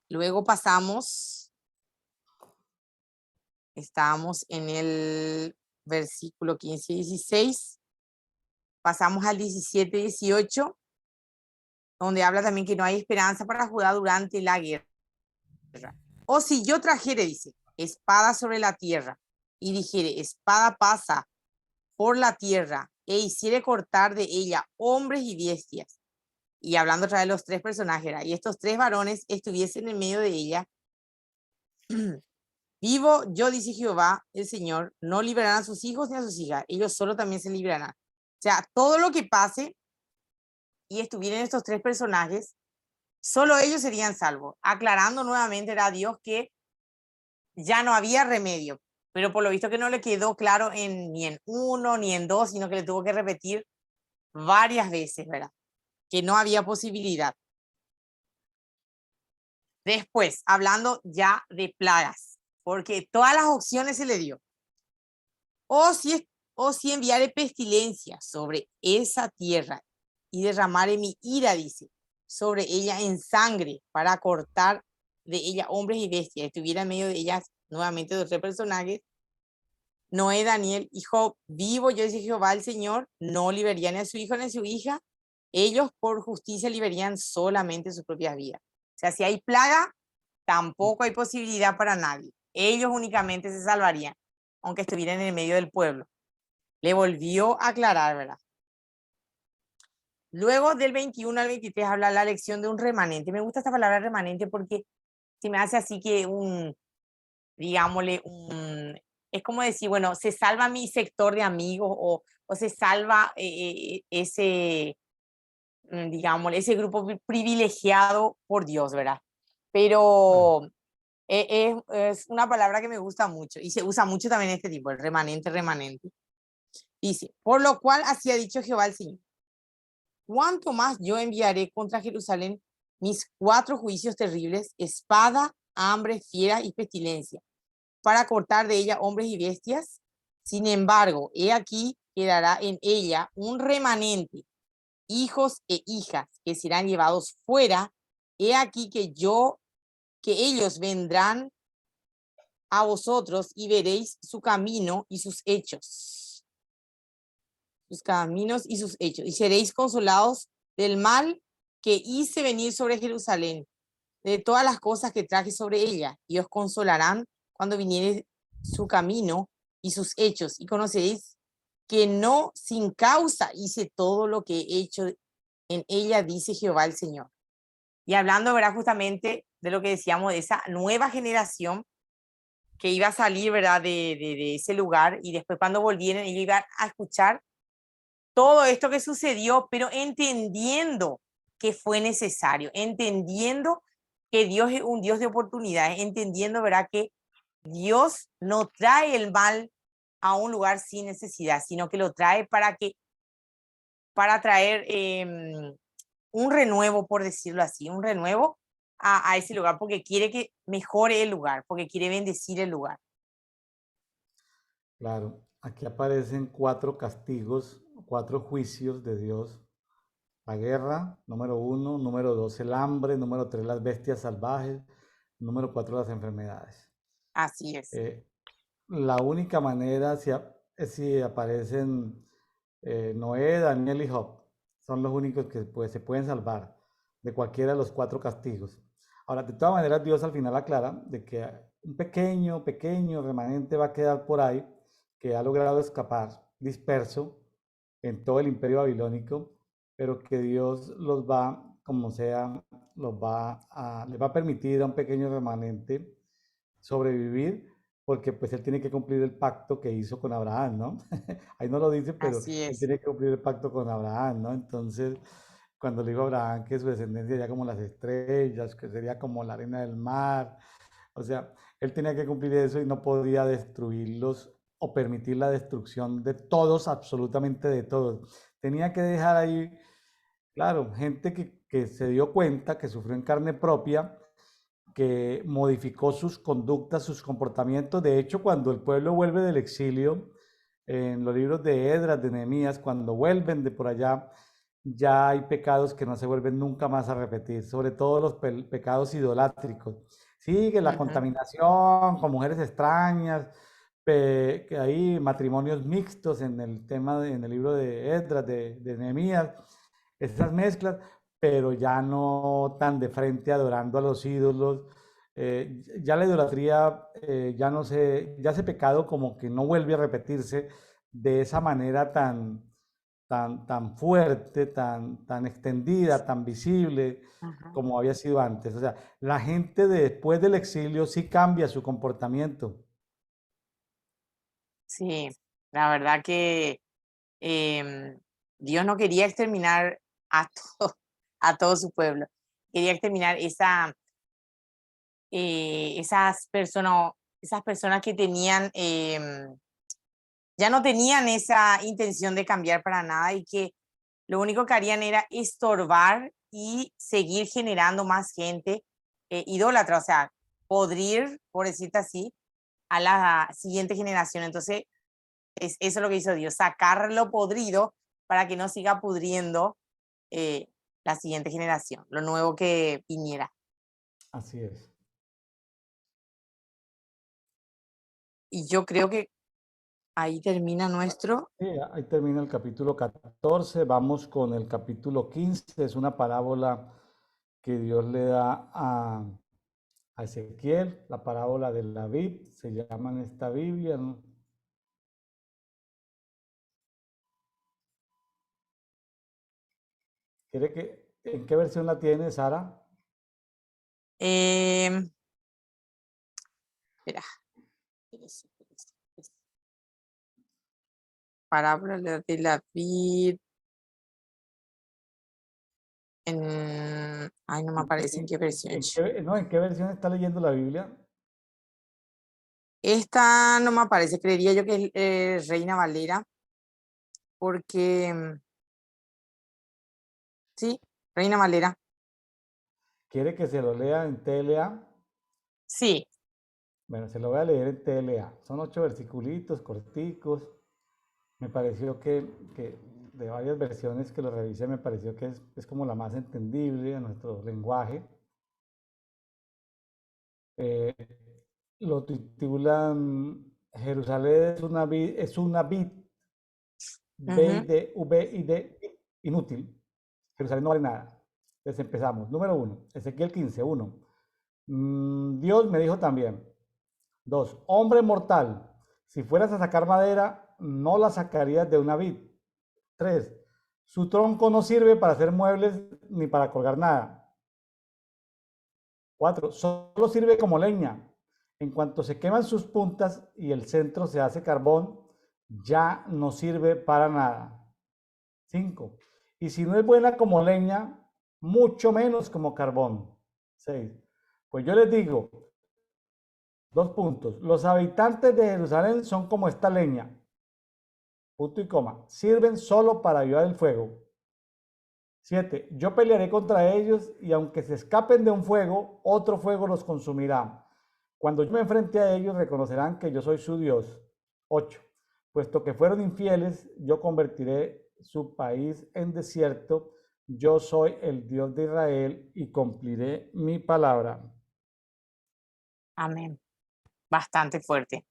Luego pasamos, estábamos en el versículo 15 y 16, pasamos al 17 y 18, donde habla también que no hay esperanza para Judá durante la guerra. O si yo trajere, dice, espada sobre la tierra, y dijere, espada pasa por la tierra, e hiciere cortar de ella hombres y bestias. Y hablando otra vez de los 3 personajes, y estos 3 varones estuviesen en medio de ella, vivo yo, dice Jehová, el Señor, no liberarán a sus hijos ni a sus hijas, ellos solo también se librarán. O sea, todo lo que pase y estuvieran estos 3 personajes, solo ellos serían salvos. Aclarando nuevamente era a Dios que ya no había remedio, pero por lo visto que no le quedó claro ni en 1 ni en 2, sino que le tuvo que repetir varias veces, ¿verdad? Que no había posibilidad. Después, hablando ya de plagas, porque todas las opciones se le dio. O si enviaré pestilencia sobre esa tierra y derramaré mi ira, dice, sobre ella en sangre para cortar de ella hombres y bestias. Estuviera en medio de ellas nuevamente 2 personajes, Noé, Daniel y Job. Vivo yo, dice Jehová el Señor, no liberarían a su hijo ni a su hija. Ellos por justicia liberarían solamente sus propias vidas. O sea, si hay plaga, tampoco hay posibilidad para nadie. Ellos únicamente se salvarían, aunque estuvieran en el medio del pueblo. Le volvió a aclarar, ¿verdad? Luego del 21 al 23 habla la lección de un remanente. Me gusta esta palabra remanente porque se me hace así que digámosle, es como decir, bueno, se salva mi sector de amigos o se salva ese, digámosle, ese grupo privilegiado por Dios, ¿verdad? Pero es una palabra que me gusta mucho y se usa mucho también en este tipo, el remanente, remanente. Dice, por lo cual así ha dicho Jehová el Señor. ¿Cuánto más yo enviaré contra Jerusalén mis 4 juicios terribles, espada, hambre, fiera y pestilencia, para cortar de ella hombres y bestias? Sin embargo, he aquí quedará en ella un remanente, hijos e hijas, que serán llevados fuera. He aquí que ellos vendrán a vosotros y veréis su camino y sus hechos. Sus caminos y sus hechos. Y seréis consolados del mal que hice venir sobre Jerusalén, de todas las cosas que traje sobre ella, y os consolarán cuando viniere su camino y sus hechos, y conoceréis que no sin causa hice todo lo que he hecho en ella, dice Jehová el Señor. Y hablando, ¿verdad? Justamente de lo que decíamos, de esa nueva generación que iba a salir, ¿verdad? De ese lugar, y después cuando volvieran, ellos iban a escuchar todo esto que sucedió, pero entendiendo que fue necesario, entendiendo que Dios es un Dios de oportunidades, entendiendo, ¿verdad? Que Dios no trae el mal a un lugar sin necesidad, sino que lo trae para traer un renuevo, por decirlo así, un renuevo a ese lugar, porque quiere que mejore el lugar, porque quiere bendecir el lugar. Claro, aquí aparecen 4 castigos, 4 juicios de Dios. La guerra, número 1, número 2, el hambre, número 3, las bestias salvajes, número 4, las enfermedades. Así es. La única manera es si aparecen Noé, Daniel y Job. Son los únicos que se pueden salvar de cualquiera de los 4 castigos. Ahora, de todas maneras, Dios al final aclara de que un pequeño remanente va a quedar por ahí que ha logrado escapar disperso en todo el imperio babilónico, pero que Dios los va, como sea, les va a permitir a un pequeño remanente sobrevivir, porque pues él tiene que cumplir el pacto que hizo con Abraham, ¿no? Ahí no lo dice, pero Así él es. tiene que cumplir el pacto con Abraham, ¿no? Entonces, cuando le dijo a Abraham que su descendencia sería como las estrellas, que sería como la arena del mar, o sea, él tenía que cumplir eso y no podía destruirlos o permitir la destrucción de todos, absolutamente de todos. Tenía que dejar ahí, claro, gente que se dio cuenta, que sufrió en carne propia, que modificó sus conductas, sus comportamientos. De hecho, cuando el pueblo vuelve del exilio, en los libros de Edras, de Nehemías, cuando vuelven de por allá, ya hay pecados que no se vuelven nunca más a repetir, sobre todo los pecados idolátricos. Sigue la Ujú. contaminación con mujeres extrañas, que hay matrimonios mixtos en el tema, en el libro de Edras, de Nehemías, esas mezclas, pero ya no tan de frente adorando a los ídolos. Ya la idolatría, ya no se, ya ese pecado como que no vuelve a repetirse de esa manera tan fuerte, tan extendida, tan visible Ajá. como había sido antes. O sea, la gente después del exilio sí cambia su comportamiento. Sí, la verdad que em, Dios no quería exterminar a todo, a todo su pueblo. Quería exterminar esas personas que tenían, ya no tenían esa intención de cambiar para nada y que lo único que harían era estorbar y seguir generando más gente idólatra, o sea, podrir, por decirte así, a la siguiente generación. Entonces, eso es lo que hizo Dios, sacar lo podrido para que no siga pudriendo eh, la siguiente generación, lo nuevo que viniera. Así es. Y yo creo que ahí termina nuestro. Sí, ahí termina el capítulo 14. Vamos con el capítulo 15. Es una parábola que Dios le da a Ezequiel, la parábola de la vid, se llama en esta Biblia, ¿no? ¿En qué versión la tiene, Sara? Eh, espera, parábola de la vid. Ay, no me aparece en qué versión. No, ¿en qué versión está leyendo la Biblia? Esta no me aparece, creería yo que es Reina Valera, porque sí, Reina Valera. ¿Quiere que se lo lea en TLA? Sí, Bueno, se lo voy a leer en TLA. Son 8 versiculitos corticos. Me pareció que de varias versiones que lo revisé, me pareció que es como la más entendible a nuestro lenguaje. Eh, lo titulan Jerusalén es una vid, ujú, V-I-D, inútil. Jerusalén no vale nada. Entonces empezamos. Número 1, Ezequiel 15, 1. Dios me dijo también. 2, hombre mortal, si fueras a sacar madera, no la sacarías de una vid. 3, su tronco no sirve para hacer muebles ni para colgar nada. 4, solo sirve como leña. En cuanto se queman sus puntas y el centro se hace carbón, ya no sirve para nada. 5, y si no es buena como leña, mucho menos como carbón. 6, pues yo les digo, 2 puntos, los habitantes de Jerusalén son como esta leña, punto y coma, sirven solo para avivar el fuego. 7, yo pelearé contra ellos y aunque se escapen de un fuego, otro fuego los consumirá. Cuando yo me enfrente a ellos, reconocerán que yo soy su Dios. 8, puesto que fueron infieles, yo convertiré su país en desierto. Yo soy el Dios de Israel y cumpliré mi palabra. amén. Bastante fuerte,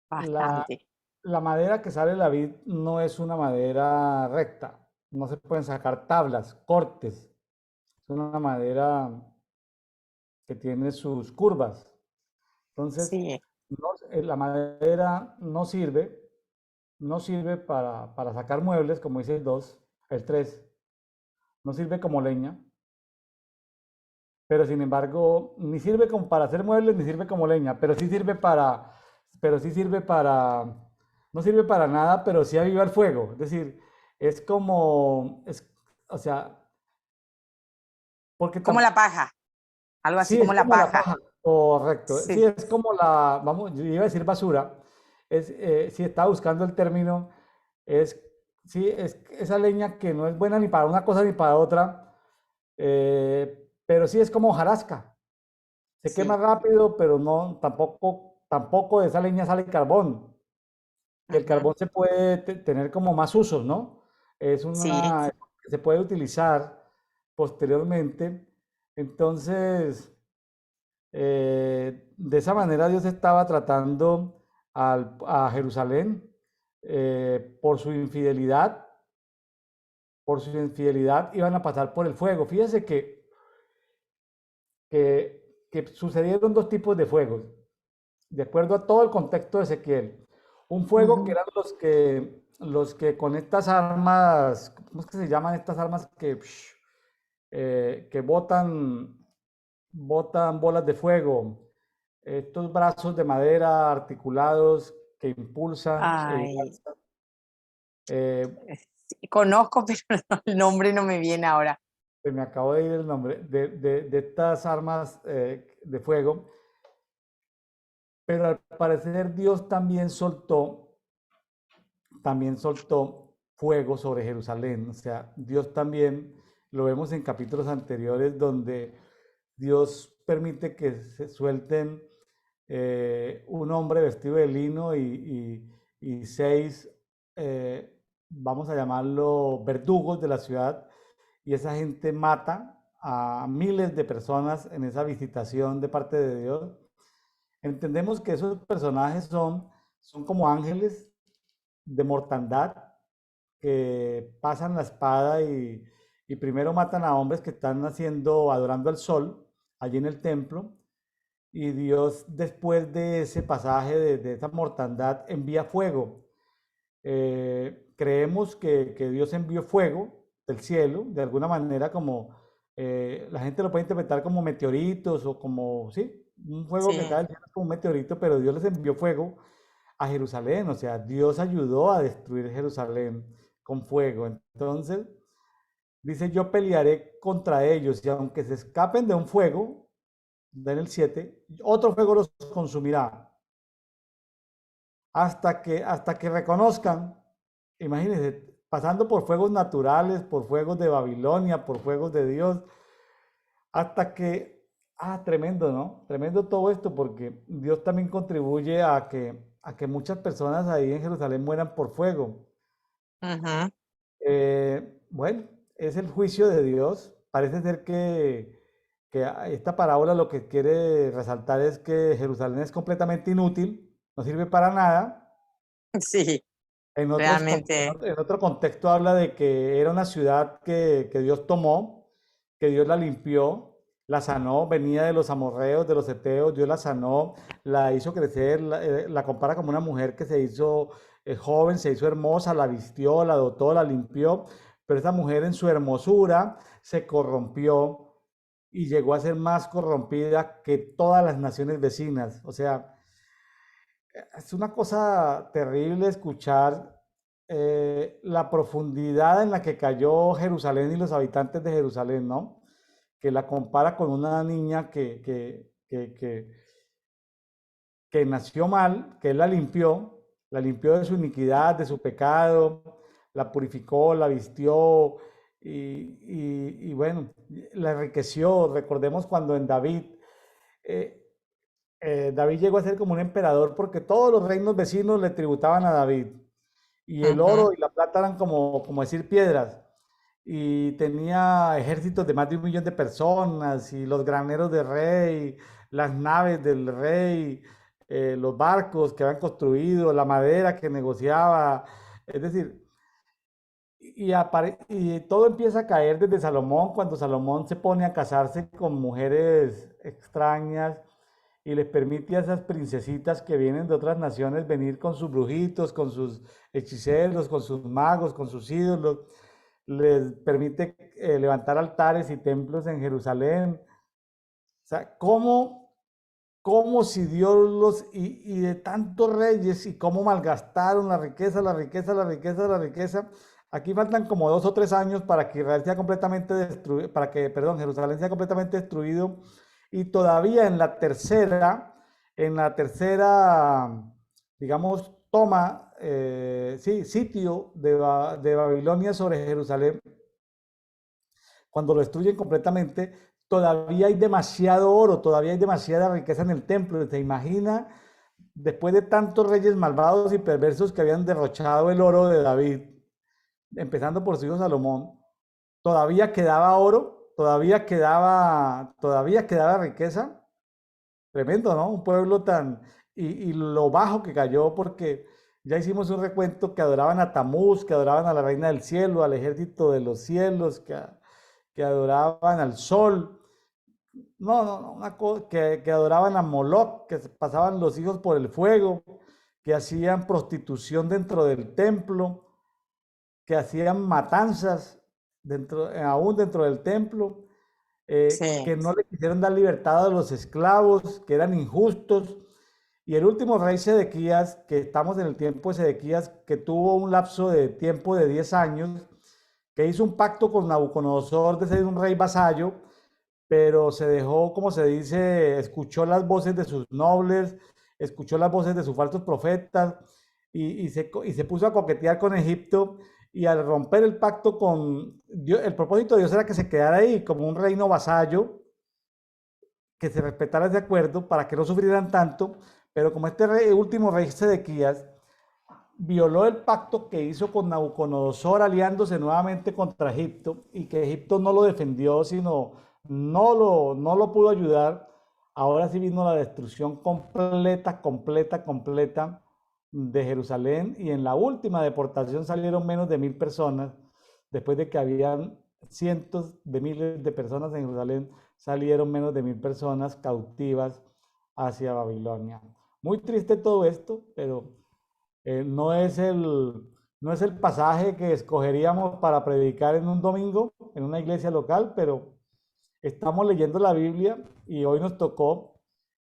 La, bastante. la madera que sale de la vid no es una madera recta. No se pueden sacar tablas, cortes. Es una madera. que tiene sus curvas. Entonces, sí, la madera no sirve para sacar muebles, como dice el 2, el 3, no sirve como leña, pero sin embargo, ni sirve como para hacer muebles, ni sirve como leña, pero sí sirve para, no sirve para nada, pero sí aviva el fuego. Es decir, es como, o sea, porque como la paja, algo así sí, como es la como la paja. paja, correcto. Sí, Sí, es como vamos, yo iba a decir basura, sí estaba buscando el término, es, sí, es esa leña que no es buena ni para una cosa ni para otra, pero sí es como hojarasca. Se quema sí, rápido, pero no, tampoco de esa leña sale carbón. Que el ujú, carbón se puede tener como más usos, ¿no? Es sí, una que se puede utilizar posteriormente. Entonces, de esa manera Dios estaba tratando a Jerusalén por su infidelidad iban a pasar por el fuego. Fíjese que sucedieron dos tipos de fuegos, de acuerdo a todo el contexto de Ezequiel. Un fuego que ujú. eran los que con estas armas, ¿cómo es que se llaman estas armas que botan bolas de fuego? Estos brazos de madera articulados que impulsan Ay, eh, sí, conozco, pero el nombre no me viene ahora. se me acabó de ir el nombre, de estas armas de fuego, pero al parecer Dios también soltó fuego sobre Jerusalén. O sea, Dios también, lo vemos en capítulos anteriores, donde Dios permite que se suelten un hombre vestido de lino y seis, vamos a llamarlo, verdugos de la ciudad, y esa gente mata a miles de personas en esa visitación de parte de Dios. Entendemos que esos personajes son como ángeles de mortandad que pasan la espada y primero matan a hombres que están adorando al sol allí en el templo, y Dios después de ese pasaje de esa mortandad envía fuego. Creemos que Dios envió fuego del cielo, de alguna manera como la gente lo puede interpretar como meteoritos o como, sí, un fuego que Sí, cae del cielo como un meteorito, pero Dios les envió fuego a Jerusalén, o sea, Dios ayudó a destruir Jerusalén con fuego. Entonces, dice, yo pelearé contra ellos y aunque se escapen de un fuego, en el 7, otro fuego los consumirá hasta que reconozcan, imagínense, pasando por fuegos naturales, por fuegos de Babilonia, por fuegos de Dios, hasta que, tremendo, ¿no? Tremendo todo esto porque Dios también contribuye a que muchas personas ahí en Jerusalén mueran por fuego. ujú, Bueno, es el juicio de Dios. Parece ser que esta parábola lo que quiere resaltar es que Jerusalén es completamente inútil, no sirve para nada. sí, En realmente, otro contexto habla de que era una ciudad que Dios tomó, que Dios la limpió, la sanó, venía de los amorreos, de los heteos, Dios la sanó, la hizo crecer, la compara como una mujer que se hizo joven, se hizo hermosa, la vistió, la dotó, la limpió, pero esa mujer en su hermosura se corrompió y llegó a ser más corrompida que todas las naciones vecinas. O sea, es una cosa terrible escuchar la profundidad en la que cayó Jerusalén y los habitantes de Jerusalén, ¿no? Que la compara con una niña que nació mal, que él la limpió de su iniquidad, de su pecado, la purificó, la vistió y bueno, la enriqueció. Recordemos cuando en David, eh, David llegó a ser como un emperador porque todos los reinos vecinos le tributaban a David. Y el ujú, oro y la plata eran como decir piedras. Y tenía ejércitos de más de 1 millón de personas y los graneros del rey, las naves del rey, los barcos que habían construido, la madera que negociaba. Es decir, y todo empieza a caer desde Salomón, cuando Salomón se pone a casarse con mujeres extrañas y les permite a esas princesitas que vienen de otras naciones venir con sus brujitos, con sus hechiceros, con sus magos, con sus ídolos. Les permite levantar altares y templos en Jerusalén. O sea, cómo si Dios y de tantos reyes y cómo malgastaron la riqueza, la riqueza, la riqueza, la riqueza. Aquí faltan como 2 o 3 años para que Israel sea completamente destruido, para que, perdón, Jerusalén sea completamente destruido. Y todavía en la tercera, digamos, toma, sí, sitio de Babilonia sobre Jerusalén, cuando lo destruyen completamente, todavía hay demasiado oro, todavía hay demasiada riqueza en el templo. ¿Se imagina? Después de tantos reyes malvados y perversos que habían derrochado el oro de David, empezando por su hijo Salomón, todavía quedaba oro, todavía quedaba riqueza. Tremendo, ¿no? Un pueblo tan... Y lo bajo que cayó, porque ya hicimos un recuento que adoraban a Tamuz, que adoraban a la reina del cielo, al ejército de los cielos, que adoraban al sol. No, no, no, que adoraban a Moloch, que se pasaban los hijos por el fuego, que hacían prostitución dentro del templo, que hacían matanzas aún dentro del templo, Sí, que no le quisieron dar libertad a los esclavos, que eran injustos. Y el último rey Sedequías, que estamos en el tiempo de Sedequías, que tuvo un lapso de tiempo de 10 años, que hizo un pacto con Nabucodonosor de ser un rey vasallo, pero se dejó, como se dice, escuchó las voces de sus nobles, escuchó las voces de sus falsos profetas y se puso a coquetear con Egipto. Y al romper el pacto con Dios, el propósito de Dios era que se quedara ahí como un reino vasallo, que se respetara ese acuerdo para que no sufrieran tanto. Pero como este último rey Sedequías violó el pacto que hizo con Nabucodonosor aliándose nuevamente contra Egipto, y que Egipto no lo defendió, sino no lo pudo ayudar. Ahora sí vino la destrucción completa, completa, completa de Jerusalén, y en la última deportación salieron menos de 1.000 personas, después de que habían cientos de miles de personas en Jerusalén, salieron menos de 1.000 personas cautivas hacia Babilonia. Muy triste todo esto, pero no es el pasaje que escogeríamos para predicar en un domingo en una iglesia local, pero estamos leyendo la Biblia y hoy nos tocó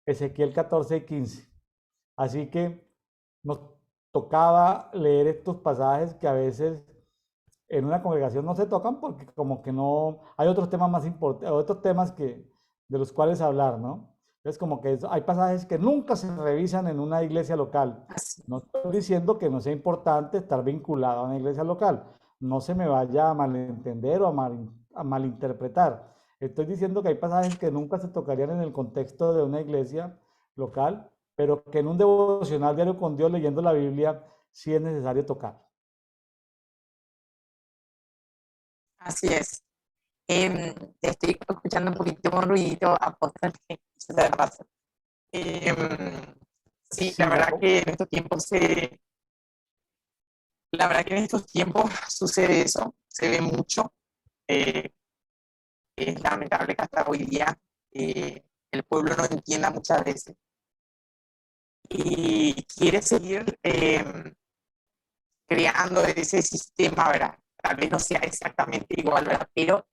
Ezequiel 14 y 15. Así que nos tocaba leer estos pasajes que a veces en una congregación no se tocan, porque como que no, hay otros temas más importantes, otros temas de los cuales hablar, ¿no? Entonces como que hay pasajes que nunca se revisan en una iglesia local. así, No estoy diciendo que no sea importante estar vinculado a una iglesia local. No se me vaya a malentender o a malinterpretar. Estoy diciendo que hay pasajes que nunca se tocarían en el contexto de una iglesia local, pero que en un devocional diario con Dios leyendo la Biblia sí es necesario tocar. así es. Estoy escuchando un poquito con ruidito, apóstol, que se te pasa. Sí, Sí, Jacob. la verdad que en estos tiempos sucede eso, se ve mucho. eh, es lamentable que hasta hoy día el pueblo no entienda muchas veces y quiere seguir creando ese sistema, ¿verdad? Tal vez no sea exactamente igual, ¿verdad? Pero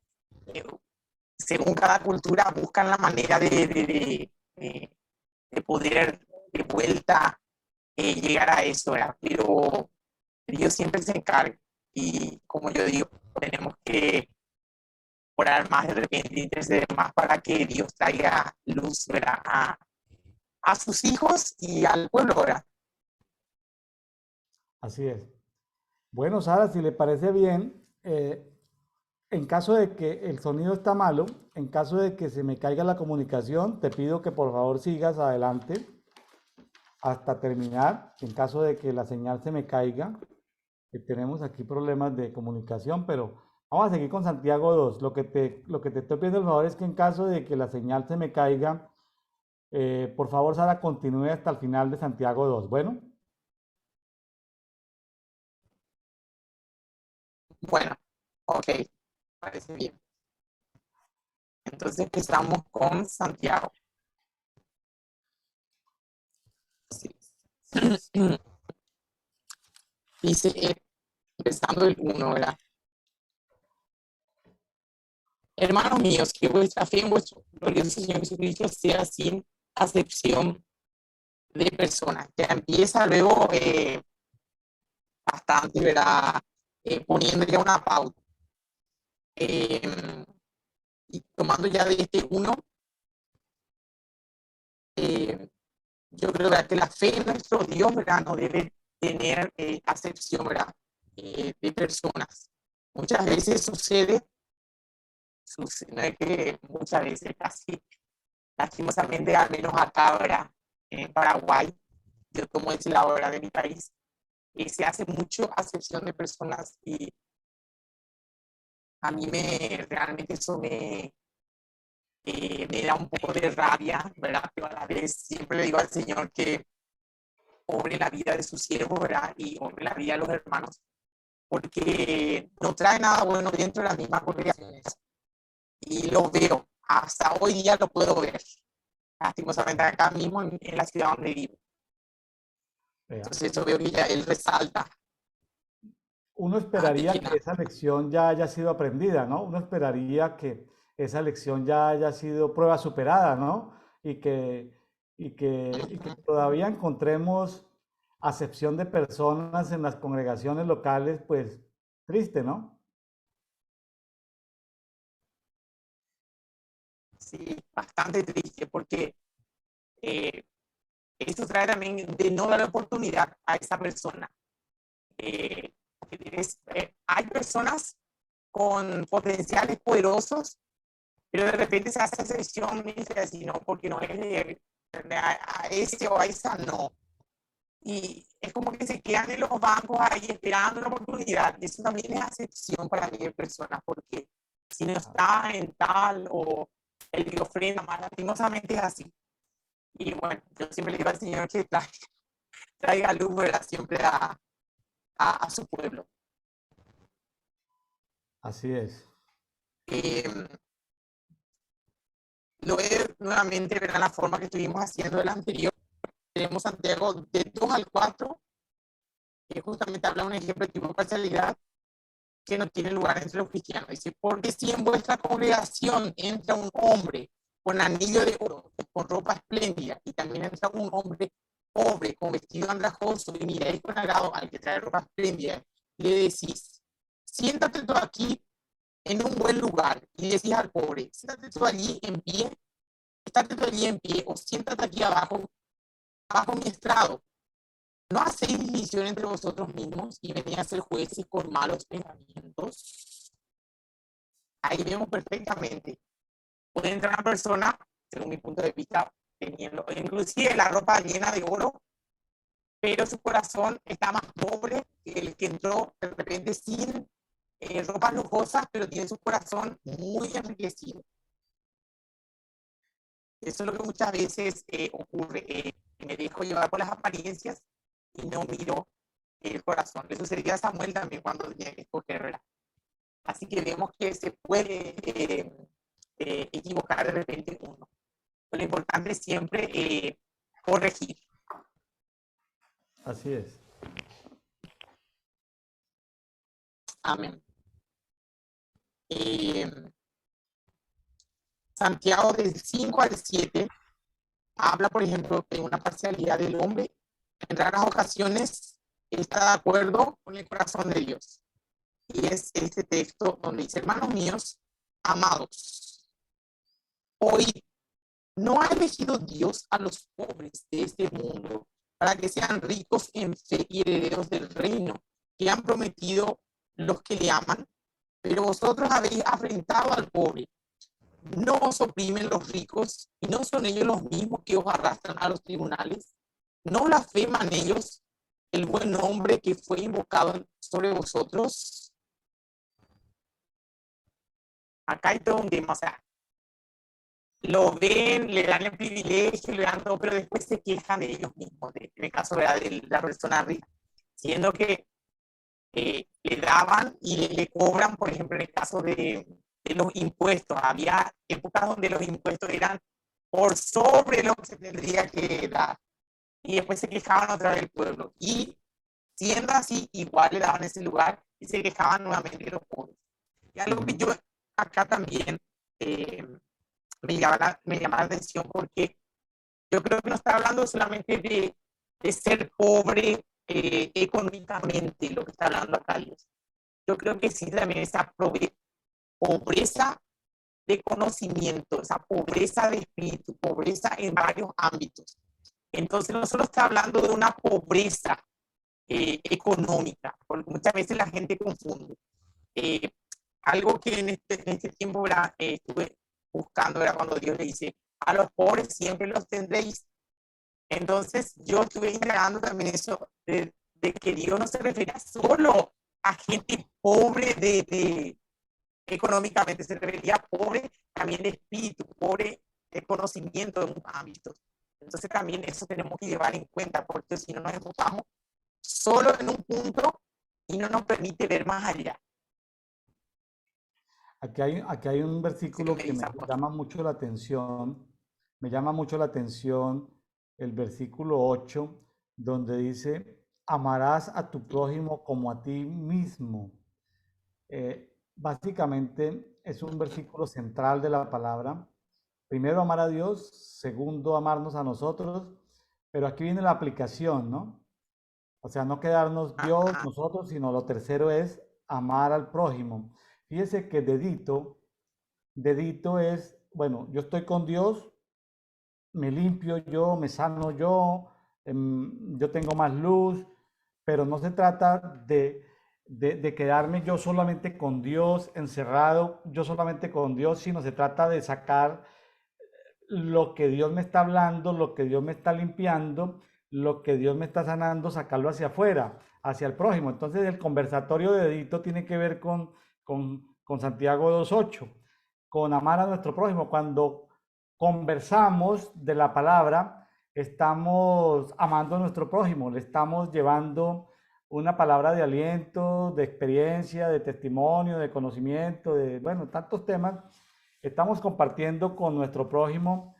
eh, según cada cultura buscan la manera de poder de vuelta llegar a eso, ¿verdad? Pero Dios siempre se encarga y como yo digo, tenemos que orar más de repente, interceder más para que Dios traiga luz, ¿verdad? A sus hijos y al pueblo, ¿verdad? Así es. Bueno, Sara, si le parece bien, en caso de que el sonido está malo, en caso de que se me caiga la comunicación, te pido que por favor sigas adelante hasta terminar. En caso de que la señal se me caiga, tenemos aquí problemas de comunicación, pero vamos a seguir con Santiago 2. Lo que te estoy pidiendo, por favor, es que en caso de que la señal se me caiga, por favor, Sara, continúe hasta el final de Santiago 2. Bueno, Bueno, ok, parece bien. Entonces empezamos con Santiago. Sí. Dice, empezando el 1, ¿verdad? Hermanos míos, que vuestra fe en vuestro glorioso Señor Jesucristo sea sin acepción de personas. Ya empieza luego bastante, ¿verdad? Poniendo ya una pauta. Y tomando ya de este 1, yo creo, ¿verdad?, que la fe en nuestro Dios, ¿verdad?, no debe tener acepción, ¿verdad?, de personas. Muchas veces sucede, no es que muchas veces, casi lastimosamente, al menos acá, ¿verdad?, en Paraguay, yo tomo ese lado, ¿verdad?, de mi país, y se hace mucho acepción de personas, y a mí realmente eso me da un poco de rabia, ¿verdad?, pero a la vez siempre le digo al Señor que obre la vida de sus siervos, ¿verdad?, y obre la vida de los hermanos, porque no trae nada bueno dentro de las mismas congregaciones. Y lo veo, hasta hoy día lo puedo ver, lastimosamente acá mismo en la ciudad donde vivo. Entonces eso veo que ya él resalta. Uno esperaría que esa lección ya haya sido aprendida, ¿no? Uno esperaría que esa lección ya haya sido prueba superada, ¿no? Y que todavía encontremos acepción de personas en las congregaciones locales, pues triste, ¿no? Sí, bastante triste, porque esto trae también de no dar oportunidad a esa persona. Hay personas con potenciales poderosos, pero de repente se hace excepción, así, no, porque no es a ese o a esa, no. Y es como que se quedan en los bancos ahí esperando la oportunidad. Y eso también es excepción para mí de personas, porque si no está en tal o el que ofrenda más lastimosamente es así. Y bueno, yo siempre le digo al Señor que traiga luz, ¿verdad?, siempre a su pueblo. Así es. Lo es nuevamente, ¿verdad?, la forma que estuvimos haciendo el anterior. Tenemos Santiago de 2 al 4, que justamente habla un ejemplo de tipo parcialidad que no tiene lugar entre los cristianos. Dice, porque si en vuestra congregación entra un hombre con anillo de oro, con ropa espléndida, y también entra un hombre pobre, con vestido andrajoso, y miráis con agrado al que trae ropa espléndida, le decís, siéntate tú aquí en un buen lugar, y decís al pobre, siéntate tú allí en pie, estate tú allí en pie, o siéntate aquí abajo, bajo mi estrado. ¿No hacéis división entre vosotros mismos y venís a ser jueces con malos pensamientos? Ahí vemos perfectamente. Puede entrar una persona, según mi punto de vista, teniendo inclusive la ropa llena de oro, pero su corazón está más pobre que el que entró de repente sin ropas lujosas, pero tiene su corazón muy enriquecido. Eso es lo que muchas veces ocurre. Me dejo llevar por las apariencias y no miro el corazón. Eso sería Samuel también cuando tenía que escoger, ¿verdad? Así que vemos que se puede equivocar de repente uno. Lo importante es siempre corregir. Así es. Amén. Santiago del 5 al 7 habla, por ejemplo, de una parcialidad del hombre. En raras ocasiones está de acuerdo con el corazón de Dios. Y es este texto donde dice, hermanos míos, amados, hoy no ha elegido Dios a los pobres de este mundo para que sean ricos en fe y herederos del reino que han prometido los que le aman, pero vosotros habéis afrentado al pobre. No os oprimen los ricos y no son ellos los mismos que os arrastran a los tribunales. No blasfeman ellos el buen nombre que fue invocado sobre vosotros. Acá hay todo un tema, o sea, lo ven, le dan el privilegio, le dan todo, pero después se quejan de ellos mismos, en el caso de la persona rica, siendo que le da quejaban y le cobran, por ejemplo, en el caso de los impuestos. Había épocas donde los impuestos eran por sobre lo que se tendría que dar. Y después se quejaban otra vez el pueblo. Y siendo así, igual le daban ese lugar y se quejaban nuevamente de los pobres. Y algo que yo acá también eh, me llama la atención porque yo creo que no está hablando solamente de ser pobre económicamente, lo que está hablando acá Dios. Yo creo que sí también esa pobreza de conocimiento, esa pobreza de espíritu, pobreza en varios ámbitos. Entonces no solo está hablando de una pobreza económica, porque muchas veces la gente confunde. Eh, Algo que en este tiempo estuve buscando era cuando Dios le dice, a los pobres siempre los tendréis. Entonces yo estuve indagando también eso de que Dios no se refiere solo a gente pobre económicamente, se refería a pobre también de espíritu, pobre de conocimiento en un ámbito. Entonces también eso tenemos que llevar en cuenta, porque si no nos enfocamos solo en un punto y no nos permite ver más allá. Aquí hay un versículo que me llama mucho la atención. Me llama mucho la atención el versículo 8, donde dice, amarás a tu prójimo como a ti mismo. Básicamente es un versículo central de la palabra. Primero, amar a Dios. Segundo, amarnos a nosotros. Pero aquí viene la aplicación, ¿no? O sea, no quedarnos Dios, nosotros, sino lo tercero es amar al prójimo. Fíjese que dedito es, bueno, yo estoy con Dios, me limpio yo, me sano yo, yo tengo más luz, pero no se trata de quedarme yo solamente con Dios, encerrado, yo solamente con Dios, sino se trata de sacar lo que Dios me está hablando, lo que Dios me está limpiando, lo que Dios me está sanando, sacarlo hacia afuera, hacia el prójimo. Entonces el conversatorio de dedito tiene que ver con Santiago 2.8, con amar a nuestro prójimo. Cuando conversamos de la palabra, estamos amando a nuestro prójimo, le estamos llevando una palabra de aliento, de experiencia, de testimonio, de conocimiento, de, bueno, tantos temas. Estamos compartiendo con nuestro prójimo.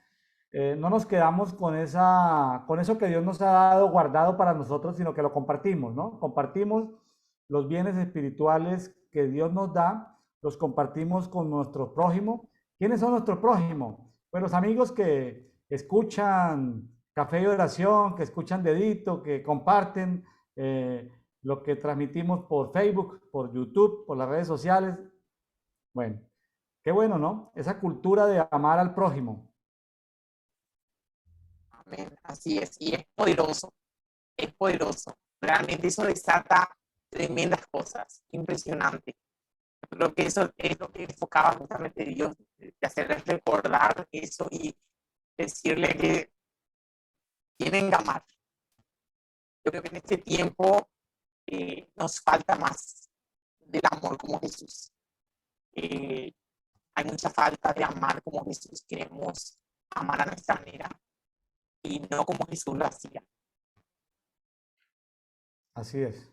No nos quedamos con eso que Dios nos ha dado guardado para nosotros, sino que lo compartimos, ¿no? Compartimos los bienes espirituales que Dios nos da, los compartimos con nuestro prójimo. ¿Quiénes son nuestros prójimos? Pues los amigos que escuchan Café y Oración, que escuchan Dedito, que comparten lo que transmitimos por Facebook, por YouTube, por las redes sociales. Bueno, qué bueno, ¿no? Esa cultura de amar al prójimo. Amén. Así es, y es poderoso, es poderoso. Realmente eso desata tremendas cosas, impresionante. Creo que eso es lo que enfocaba justamente Dios, de hacerles recordar eso y decirle que tienen que amar. Yo creo que en este tiempo nos falta más del amor como Jesús. Hay mucha falta de amar como Jesús. Queremos amar a nuestra manera y no como Jesús lo hacía. Así es.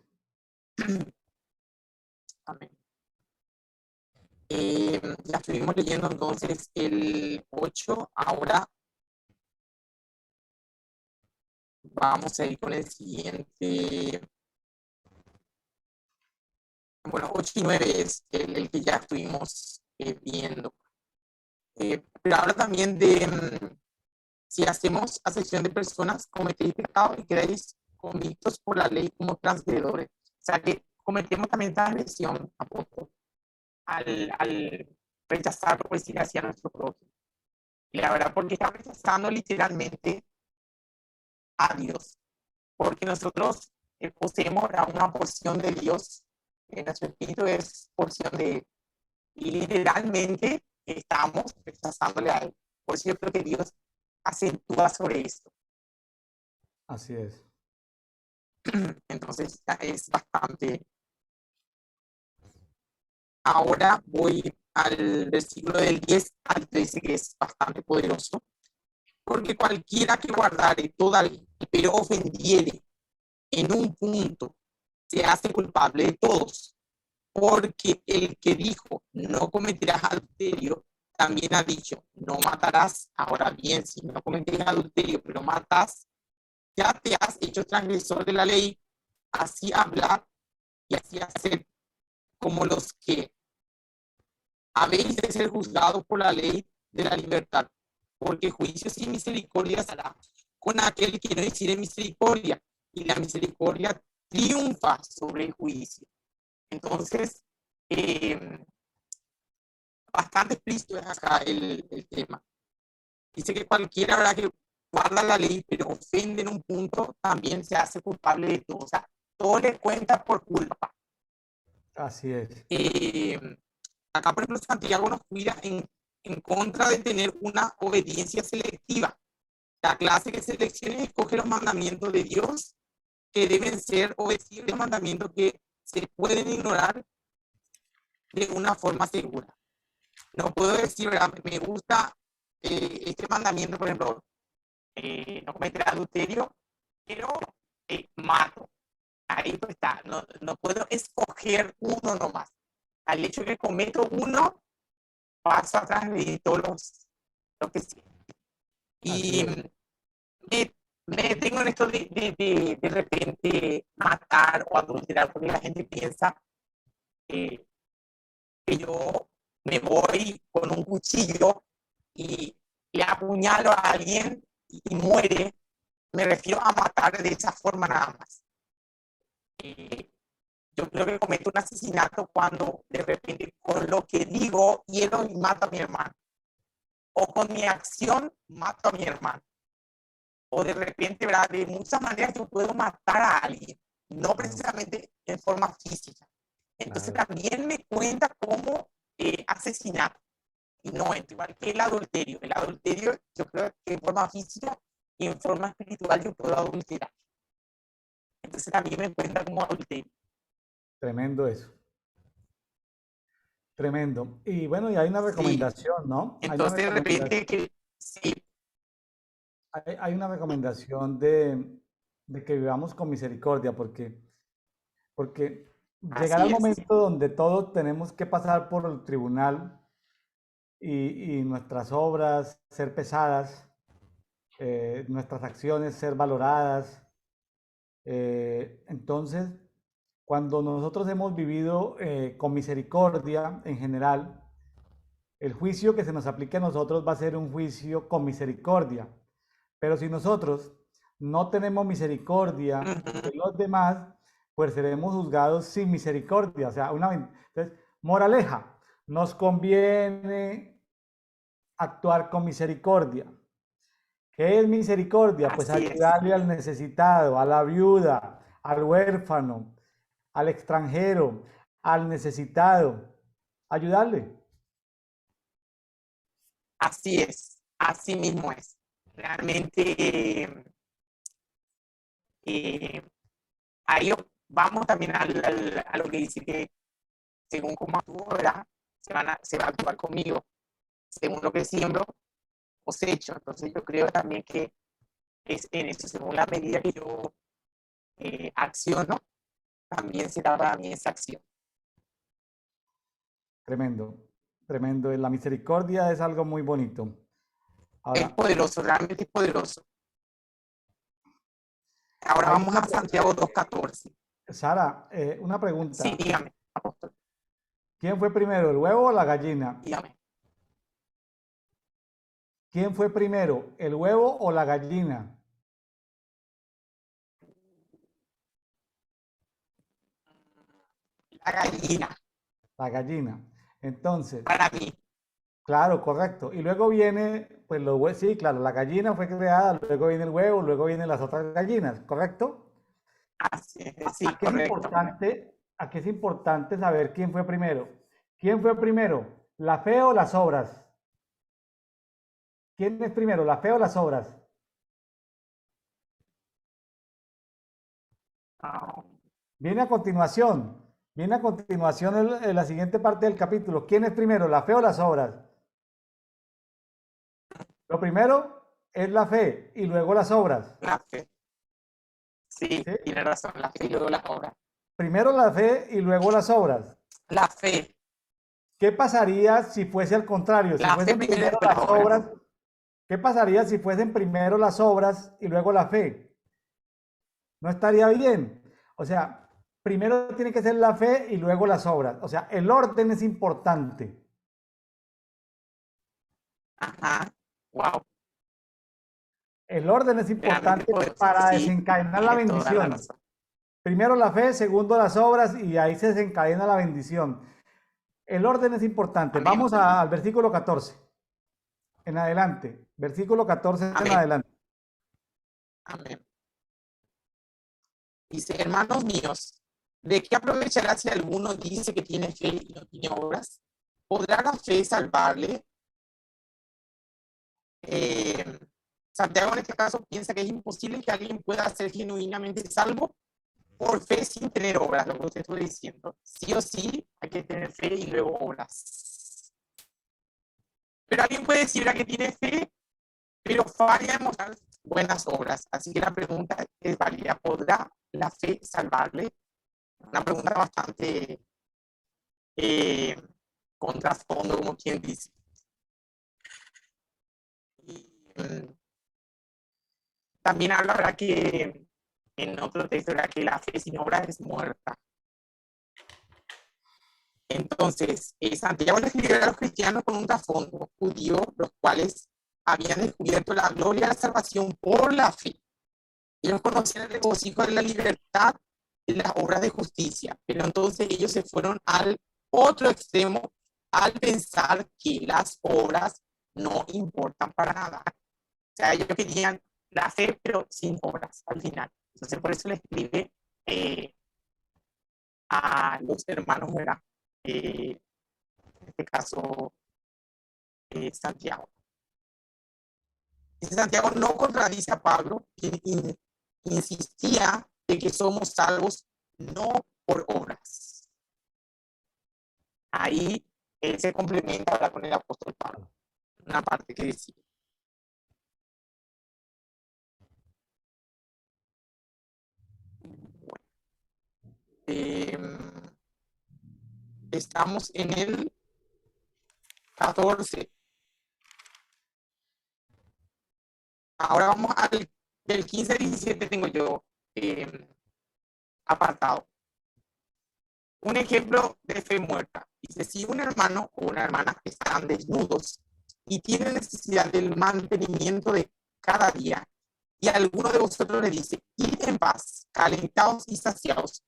Amén. Ya estuvimos leyendo entonces el 8. Ahora vamos a ir con el siguiente. Bueno, 8 y 9 es el que ya estuvimos viendo. Pero habla también de si hacemos acepción de personas, cometéis pecado y quedáis convictos por la ley como transgredores. O sea que cometemos también transgresión, apóstol, al rechazar, por decir, hacia nuestro prójimo. Y la verdad, porque está rechazando literalmente a Dios. Porque nosotros poseemos una porción de Dios, nuestro espíritu es porción de Él. Y literalmente estamos rechazándole a Él. Por cierto que Dios acentúa sobre esto. Así es. Entonces es bastante. Ahora voy al versículo del 10 al 13, que es bastante poderoso. Porque cualquiera que guardare toda ley, pero ofendiere en un punto, se hace culpable de todos. porque el que dijo no cometerás adulterio, también ha dicho no matarás. Ahora bien, si no cometes adulterio, pero matas, ya te has hecho transgresor de la ley. Así hablar y así hacer como los que habéis de ser juzgados por la ley de la libertad, porque juicio sin misericordia será con aquel que no hiciere misericordia, y la misericordia triunfa sobre el juicio. Entonces, bastante explícito es acá el tema. Dice que cualquiera, ¿verdad?, que guarda la ley, pero ofende en un punto, también se hace culpable de todo. O sea, todo le cuenta por culpa. Así es. Acá, por ejemplo, Santiago nos cuida en contra de tener una obediencia selectiva. La clase que seleccione escoge los mandamientos de Dios que deben ser obedecidos, los mandamientos que se pueden ignorar de una forma segura. No puedo decir, ¿verdad?, me gusta este mandamiento, por ejemplo, no cometer adulterio, pero mato. Ahí pues está, no puedo escoger uno nomás. Al hecho de que cometo uno, paso a transgredir todos los que sí. Y me detengo en esto de repente matar o adulterar, porque la gente piensa que yo me voy con un cuchillo y le apuñalo a alguien y muere. Me refiero a matar de esa forma nada más. Yo creo que cometo un asesinato cuando de repente con lo que digo hiero y mato a mi hermano. O con mi acción mato a mi hermano. O de repente, ¿verdad?, de muchas maneras yo puedo matar a alguien, no precisamente en forma física. Entonces también me cuenta como asesinato. Y no, igual que el adulterio. El adulterio yo creo que en forma física y en forma espiritual yo puedo adulterar. Entonces también me cuenta como adulterio. Tremendo eso. Tremendo. Y bueno, y hay una recomendación, ¿no? Entonces de repente que sí. Hay una recomendación de que vivamos con misericordia, porque llegará el momento donde todos tenemos que pasar por el tribunal y nuestras obras ser pesadas, nuestras acciones ser valoradas. Entonces, cuando nosotros hemos vivido con misericordia en general, el juicio que se nos aplique a nosotros va a ser un juicio con misericordia. Pero si nosotros no tenemos misericordia de los demás, pues seremos juzgados sin misericordia. O sea, entonces, moraleja, nos conviene actuar con misericordia. ¿Qué es misericordia? Pues ayudarle al necesitado, a la viuda, al huérfano, al extranjero, al necesitado. Ayudarle. Así es, así mismo es. Realmente ahí vamos también a lo que dice que según cómo actúo, ¿verdad?, se va a actuar conmigo. Según lo que siembro, cosecho. Entonces yo creo también que es en eso, según la medida que yo acciono, también será para mí esa acción. Tremendo, tremendo. La misericordia es algo muy bonito. Ahora, es poderoso, realmente es poderoso. Ahora vamos a Santiago 2:14. Sara, una pregunta. Sí, dígame, apóstol. ¿Quién fue primero, el huevo o la gallina? Dígame. ¿Quién fue primero, el huevo o la gallina? La gallina. La gallina. Entonces. Para mí. Claro, correcto. Y luego viene, pues los huevos, sí, claro, la gallina fue creada, luego viene el huevo, luego vienen las otras gallinas, ¿correcto? Así es, sí, Aquí es importante saber quién fue primero. ¿Quién fue primero? ¿La fe o las obras? ¿Quién es primero, la fe o las obras? Viene a continuación en la siguiente parte del capítulo. ¿Quién es primero, la fe o las obras? Lo primero es la fe y luego las obras. La fe. Sí, tiene razón, la fe y luego las obras. Primero la fe y luego las obras. La fe. ¿Qué pasaría si fuese al contrario? Si La fe fuesen primero y primero después las las obras. obras, ¿qué pasaría si fuesen primero las obras y luego la fe? No estaría bien. O sea, primero tiene que ser la fe y luego las obras. O sea, el orden es importante. Ajá. Wow. El orden es Realmente importante poderoso. para Sí, desencadenar la tiene toda la bendición. razón. Primero la fe, segundo las obras y ahí se desencadena la bendición. El orden es importante. Amén. Vamos al versículo 14. En adelante. Versículo 14 en Amén. adelante. Amén. Dice, hermanos míos, ¿de qué aprovechará si alguno dice que tiene fe y no tiene obras? ¿Podrá la fe salvarle? Santiago en este caso piensa que es imposible que alguien pueda ser genuinamente salvo por fe sin tener obras, lo que usted estoy diciendo. Sí o sí hay que tener fe y luego obras. Pero alguien puede decir que tiene fe, pero falla en mostrar buenas obras. Así que la pregunta es válida. ¿Podrá la fe salvarle? Una pregunta bastante con trasfondo, como quien dice. Y, también habla, ¿verdad?, que en otro texto, ¿verdad?, que la fe sin obras es muerta. Entonces, Santiago le escribió a los cristianos con un trasfondo judío, los cuales habían descubierto la gloria de la salvación por la fe. Ellos conocían el regocijo de la libertad y las obras de justicia, pero entonces ellos se fueron al otro extremo al pensar que las obras no importan para nada. O sea, ellos querían la fe, pero sin obras al final. Entonces, por eso le escribe a los hermanos, ¿verdad? En este caso, Santiago. Dice Santiago no contradice a Pablo, quien insistía de que somos salvos no por obras. Ahí él se complementa ahora con el apóstol Pablo. Una parte que decía. Bueno, estamos en el 14. Ahora vamos al del 15 al 17 tengo yo apartado. Un ejemplo de fe muerta. Dice, si un hermano o una hermana están desnudos y tienen necesidad del mantenimiento de cada día, y alguno de vosotros le dice, id en paz, calentados y saciados,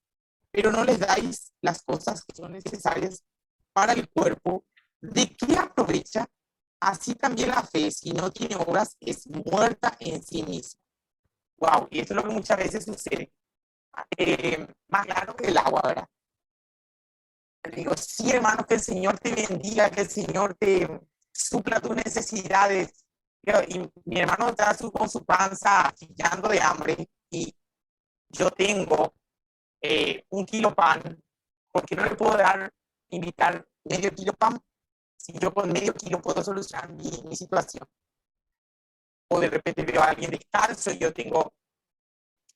pero no les dais las cosas que son necesarias para el cuerpo, ¿de qué aprovecha? Así también la fe, si no tiene obras, es muerta en sí misma. Wow, y esto es lo que muchas veces sucede. Más claro que el agua, ¿verdad? Digo, sí, hermano, que el Señor te bendiga, que el Señor te supla tus necesidades. Y mi hermano está con su panza chillando de hambre y yo tengo 1 kilo pan, porque no le puedo invitar medio kilo pan si yo con medio kilo puedo solucionar mi situación. O de repente veo a alguien descalzo y yo tengo,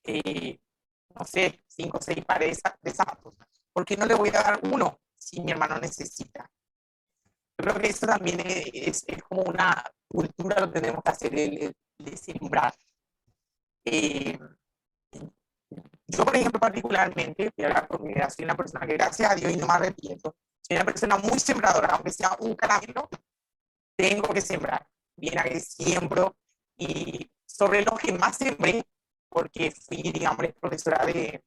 no sé, 5 o 6 pares de zapatos. ¿Por qué no le voy a dar uno si mi hermano necesita? Yo creo que eso también es como una cultura lo que tenemos que hacer, el de sembrar. Yo, por ejemplo, particularmente, voy a hablar por mi vida, soy una persona que, gracias a Dios, y no me arrepiento, soy una persona muy sembradora, aunque sea un caramelo, tengo que sembrar. Bien, a que siembro, y sobre lo que más sembré, porque fui, digamos,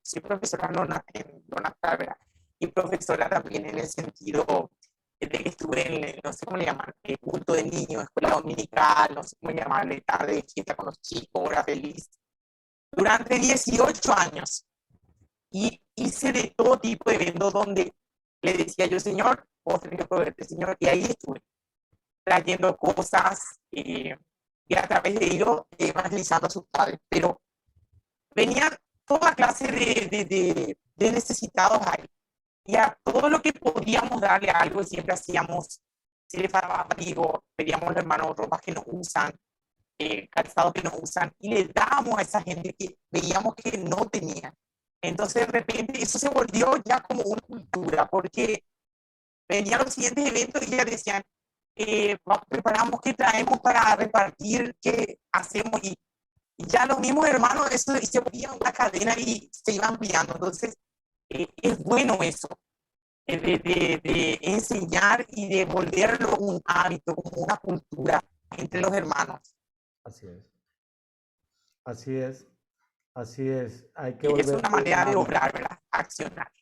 soy profesora en lo natural, ¿verdad? Y profesora también en el sentido de que estuve en, no sé cómo le llaman, el culto de niños, escuela dominical, no sé cómo llamarle, tarde de fiesta con los chicos, hora feliz, durante 18 años. Y hice de todo tipo de eventos donde le decía yo, Señor, vos tenés que proveerte, Señor, y ahí estuve, trayendo cosas y a través de ello evangelizando a sus padres. Pero venían toda clase de necesitados ahí. Y a todo lo que podíamos darle algo, siempre hacíamos, si le faltaba abrigo, pedíamos a los hermanos ropas que no usan, calzado que no usan, y le dábamos a esa gente que veíamos que no tenía. Entonces, de repente, eso se volvió ya como una cultura, porque venían los siguientes eventos y ya decían, preparamos qué traemos para repartir, qué hacemos, y ya los mismos hermanos, eso se volvía una cadena y se iba ampliando. Entonces, es bueno eso, de enseñar y de volverlo un hábito, como una cultura entre los hermanos. Así es. Así es. Así es. Hay que Y es volver una un manera de hábito. obrar, ¿verdad? Accionar.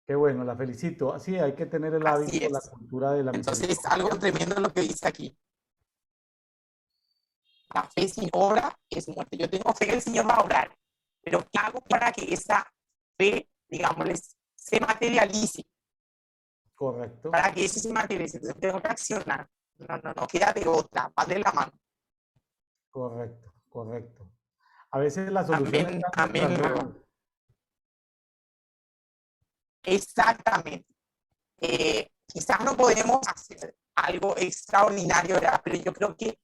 Qué bueno, la felicito. Así hay que tener el Así hábito, la es. cultura de la Entonces, es algo misericordia. tremendo lo que dice aquí. La fe sin obra es muerte. Yo tengo fe que el Señor va a obrar, pero ¿qué hago para que esa fe, digámosles, se materialice? Correcto. Para que eso se materialice, entonces tengo que accionar. No queda de otra, va de la mano. Correcto. Correcto. A veces la solución Amén, está en amén. nuestras manos. Exactamente. Quizás no podemos hacer algo extraordinario, ¿verdad? Pero yo creo que,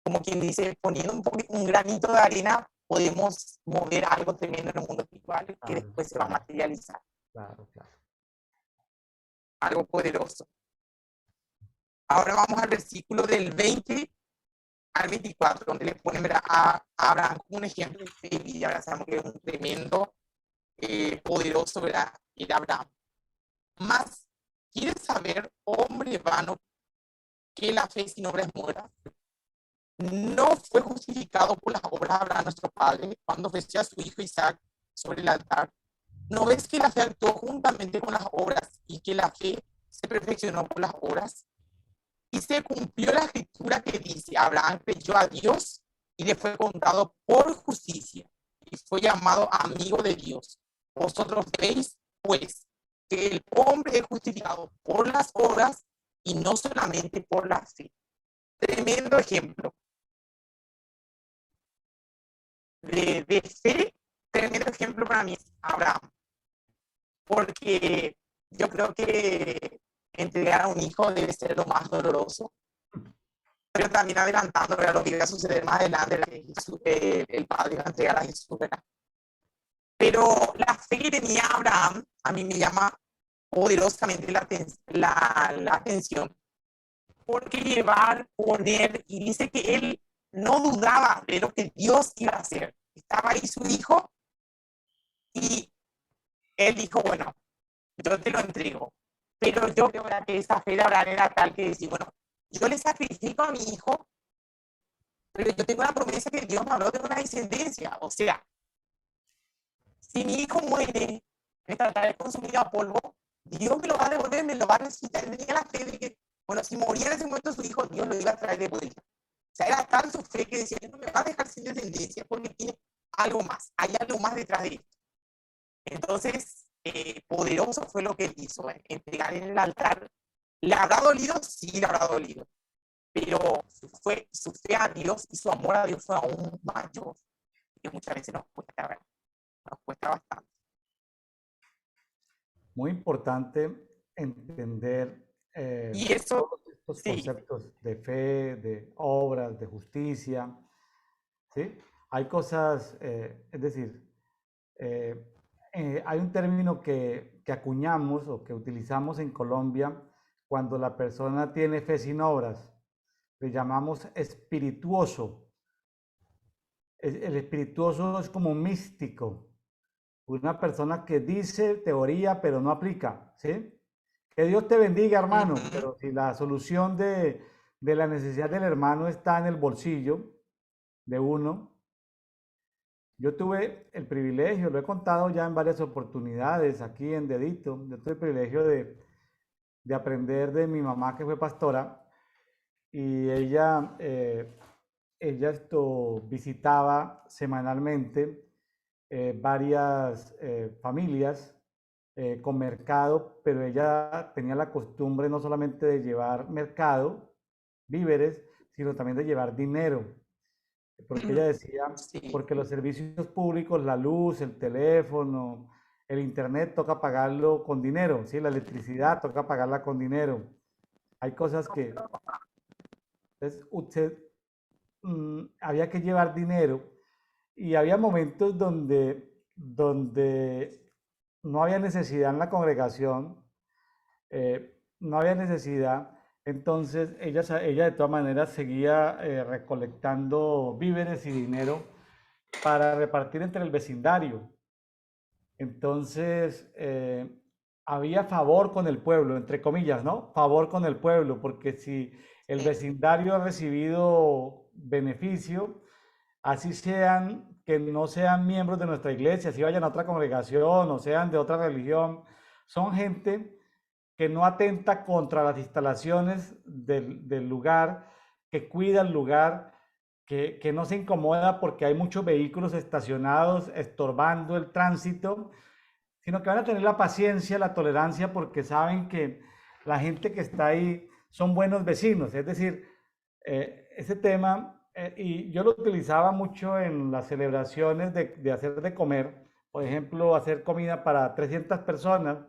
como quien dice, poniendo un granito de arena, podemos mover algo tremendo en el mundo espiritual que Claro, después se va a claro, materializar. claro, claro. Algo poderoso. Ahora vamos al versículo del 20 al 24, donde le ponen, ¿verdad?, a Abraham como un ejemplo de fe, y ahora sabemos que es un tremendo, poderoso, ¿verdad?, era Abraham. Más, ¿quieres saber, hombre vano, que la fe sin obra es muerta? No fue justificado por las obras de Abraham, nuestro padre, cuando ofreció a su hijo Isaac sobre el altar. ¿No ves que la fe actuó juntamente con las obras y que la fe se perfeccionó por las obras? Y se cumplió la escritura que dice, Abraham creyó a Dios y le fue contado por justicia y fue llamado amigo de Dios. Vosotros veis, pues, que el hombre es justificado por las obras y no solamente por la fe. Tremendo ejemplo de fe, tremendo ejemplo para mí es Abraham, porque yo creo que entregar a un hijo debe ser lo más doloroso, pero también adelantando, ¿verdad?, lo que iba a suceder más adelante, que Jesús, el Padre iba a entregar a Jesús, ¿verdad? Pero la fe que tenía Abraham a mí me llama poderosamente la atención, porque llevar, poner, y dice que él no dudaba de lo que Dios iba a hacer. Estaba ahí su hijo y él dijo, bueno, yo te lo entrego. Pero yo creo que esa fe de Abraham era tal que decía, bueno, yo le sacrifico a mi hijo, pero yo tengo la promesa que Dios me habló de una descendencia. O sea, si mi hijo muere, me trataré consumido a polvo, Dios me lo va a devolver, me lo va a resucitar. Tenía la fe de que, bueno, si moría en ese momento su hijo, Dios lo iba a traer de vuelta. O sea, era tan su fe que decía, no me va a dejar sin descendencia porque tiene algo más, hay algo más detrás de esto. Entonces, poderoso fue lo que él hizo, entregar en el altar. ¿Le habrá dolido? Sí, le habrá dolido. Pero su fe a Dios y su amor a Dios fue aún mayor, que muchas veces nos cuesta, ¿verdad? Nos cuesta bastante. Muy importante entender Y eso, todos estos sí, conceptos de fe, de obras, de justicia. ¿Sí? Hay cosas, es decir, eh, hay un término que acuñamos o que utilizamos en Colombia cuando la persona tiene fe sin obras. Le llamamos espirituoso. El espirituoso es como un místico, una persona que dice teoría pero no aplica, ¿sí? Que Dios te bendiga, hermano, pero si la solución de la necesidad del hermano está en el bolsillo de uno. Yo tuve el privilegio, lo he contado ya en varias oportunidades aquí en Dedito, yo tuve el privilegio de aprender de mi mamá que fue pastora y ella visitaba semanalmente varias familias con mercado, pero ella tenía la costumbre no solamente de llevar mercado, víveres, sino también de llevar dinero. Porque ella decía, sí, porque los servicios públicos, la luz, el teléfono, el internet, toca pagarlo con dinero, ¿sí? La electricidad toca pagarla con dinero. Hay cosas que, entonces, usted había que llevar dinero y había momentos donde no había necesidad en la congregación, no había necesidad. Entonces ella de todas maneras seguía recolectando víveres y dinero para repartir entre el vecindario. Entonces había favor con el pueblo, entre comillas, ¿no? Favor con el pueblo, porque si el Sí. vecindario ha recibido beneficio, así sean que no sean miembros de nuestra iglesia, si vayan a otra congregación o sean de otra religión, son gente que no atenta contra las instalaciones del lugar, que cuida el lugar, que no se incomoda porque hay muchos vehículos estacionados estorbando el tránsito, sino que van a tener la paciencia, la tolerancia, porque saben que la gente que está ahí son buenos vecinos. Es decir, ese tema, y yo lo utilizaba mucho en las celebraciones de hacer de comer, por ejemplo, hacer comida para 300 personas,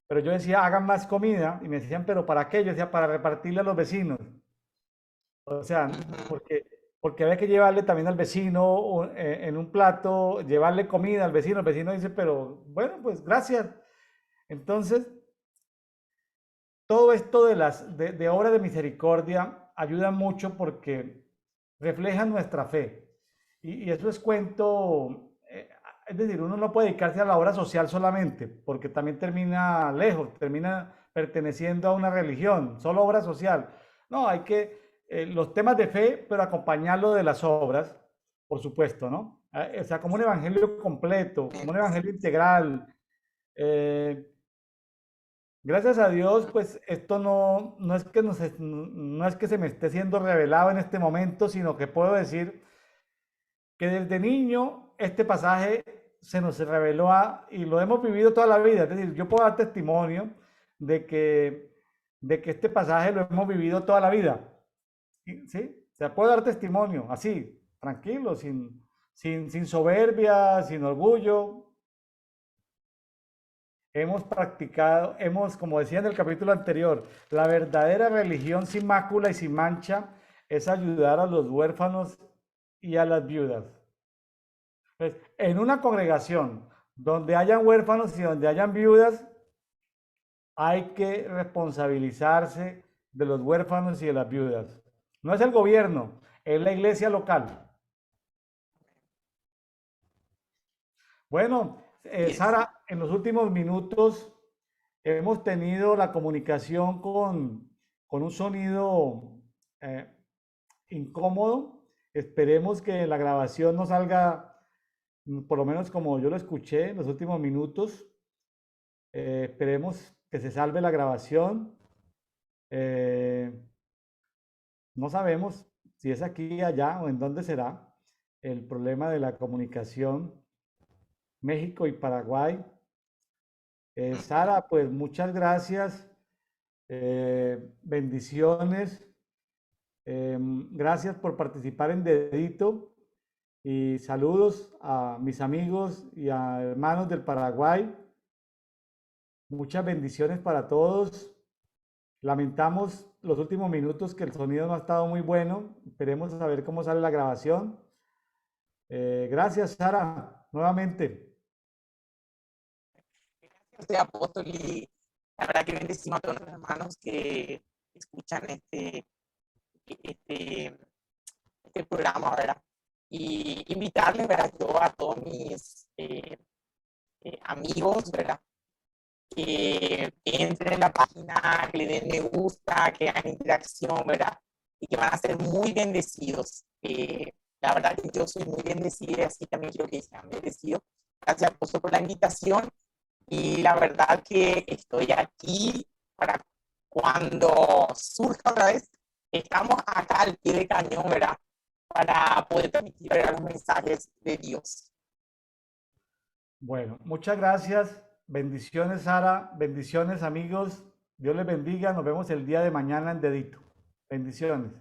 pero yo decía, hagan más comida, y me decían, pero ¿para qué? Yo decía, para repartirle a los vecinos. O sea, Ujú. porque había que llevarle también al vecino en un plato, llevarle comida al vecino. El vecino dice, pero bueno, pues gracias. Entonces, todo esto de obras de misericordia ayuda mucho porque reflejan nuestra fe. Y eso es cuento, es decir, uno no puede dedicarse a la obra social solamente, porque también termina lejos, termina perteneciendo a una religión, solo obra social. No, hay que, los temas de fe, pero acompañarlo de las obras, por supuesto, ¿no? O sea, como un evangelio completo, como un evangelio integral. eh, Gracias a Dios, pues esto no es que no es que se me esté siendo revelado en este momento, sino que puedo decir que desde niño este pasaje se nos reveló y lo hemos vivido toda la vida. Es decir, yo puedo dar testimonio de de que este pasaje lo hemos vivido toda la vida. ¿Sí? O sea, puedo dar testimonio así, tranquilo, sin soberbia, sin orgullo. Hemos practicado, como decía en el capítulo anterior, la verdadera religión sin mácula y sin mancha es ayudar a los huérfanos y a las viudas. Pues, en una congregación donde hayan huérfanos y donde hayan viudas, hay que responsabilizarse de los huérfanos y de las viudas. No es el gobierno, es la iglesia local. Bueno, Y es, Sara, en los últimos minutos hemos tenido la comunicación con un sonido eh, incómodo. Esperemos que la grabación no salga, por lo menos como yo lo escuché en los últimos minutos. Esperemos que se salve la grabación. Eh, no sabemos si es aquí, allá o en dónde será el problema de la comunicación México y Paraguay. ujú. Sara, pues muchas gracias. Bendiciones. Gracias por participar en Dedito y saludos a mis amigos y a hermanos del Paraguay. Muchas bendiciones para todos. Lamentamos los últimos minutos que el sonido no ha estado muy bueno. Esperemos a ver cómo sale la grabación. Gracias, Sara, nuevamente. Gracias a usted, apóstol, y la verdad que bendecimos a todos los hermanos que escuchan este, este programa, ¿verdad? Y invitarles, ¿verdad? Yo a todos mis amigos, ¿verdad? Que entren en la página, que le den me gusta, que hagan interacción, ¿verdad? Y que van a ser muy bendecidos. La verdad que yo soy muy bendecida y así también quiero que sean bendecidos. Gracias, Apóstol, por la invitación. Y la verdad que estoy aquí para cuando surja otra vez. Estamos acá al pie de cañón, ¿verdad? Para poder transmitir, ¿verdad?, los mensajes de Dios. Bueno, muchas gracias. Bendiciones, Sara. Bendiciones, amigos. Dios les bendiga. Nos vemos el día de mañana en Dedito. Bendiciones.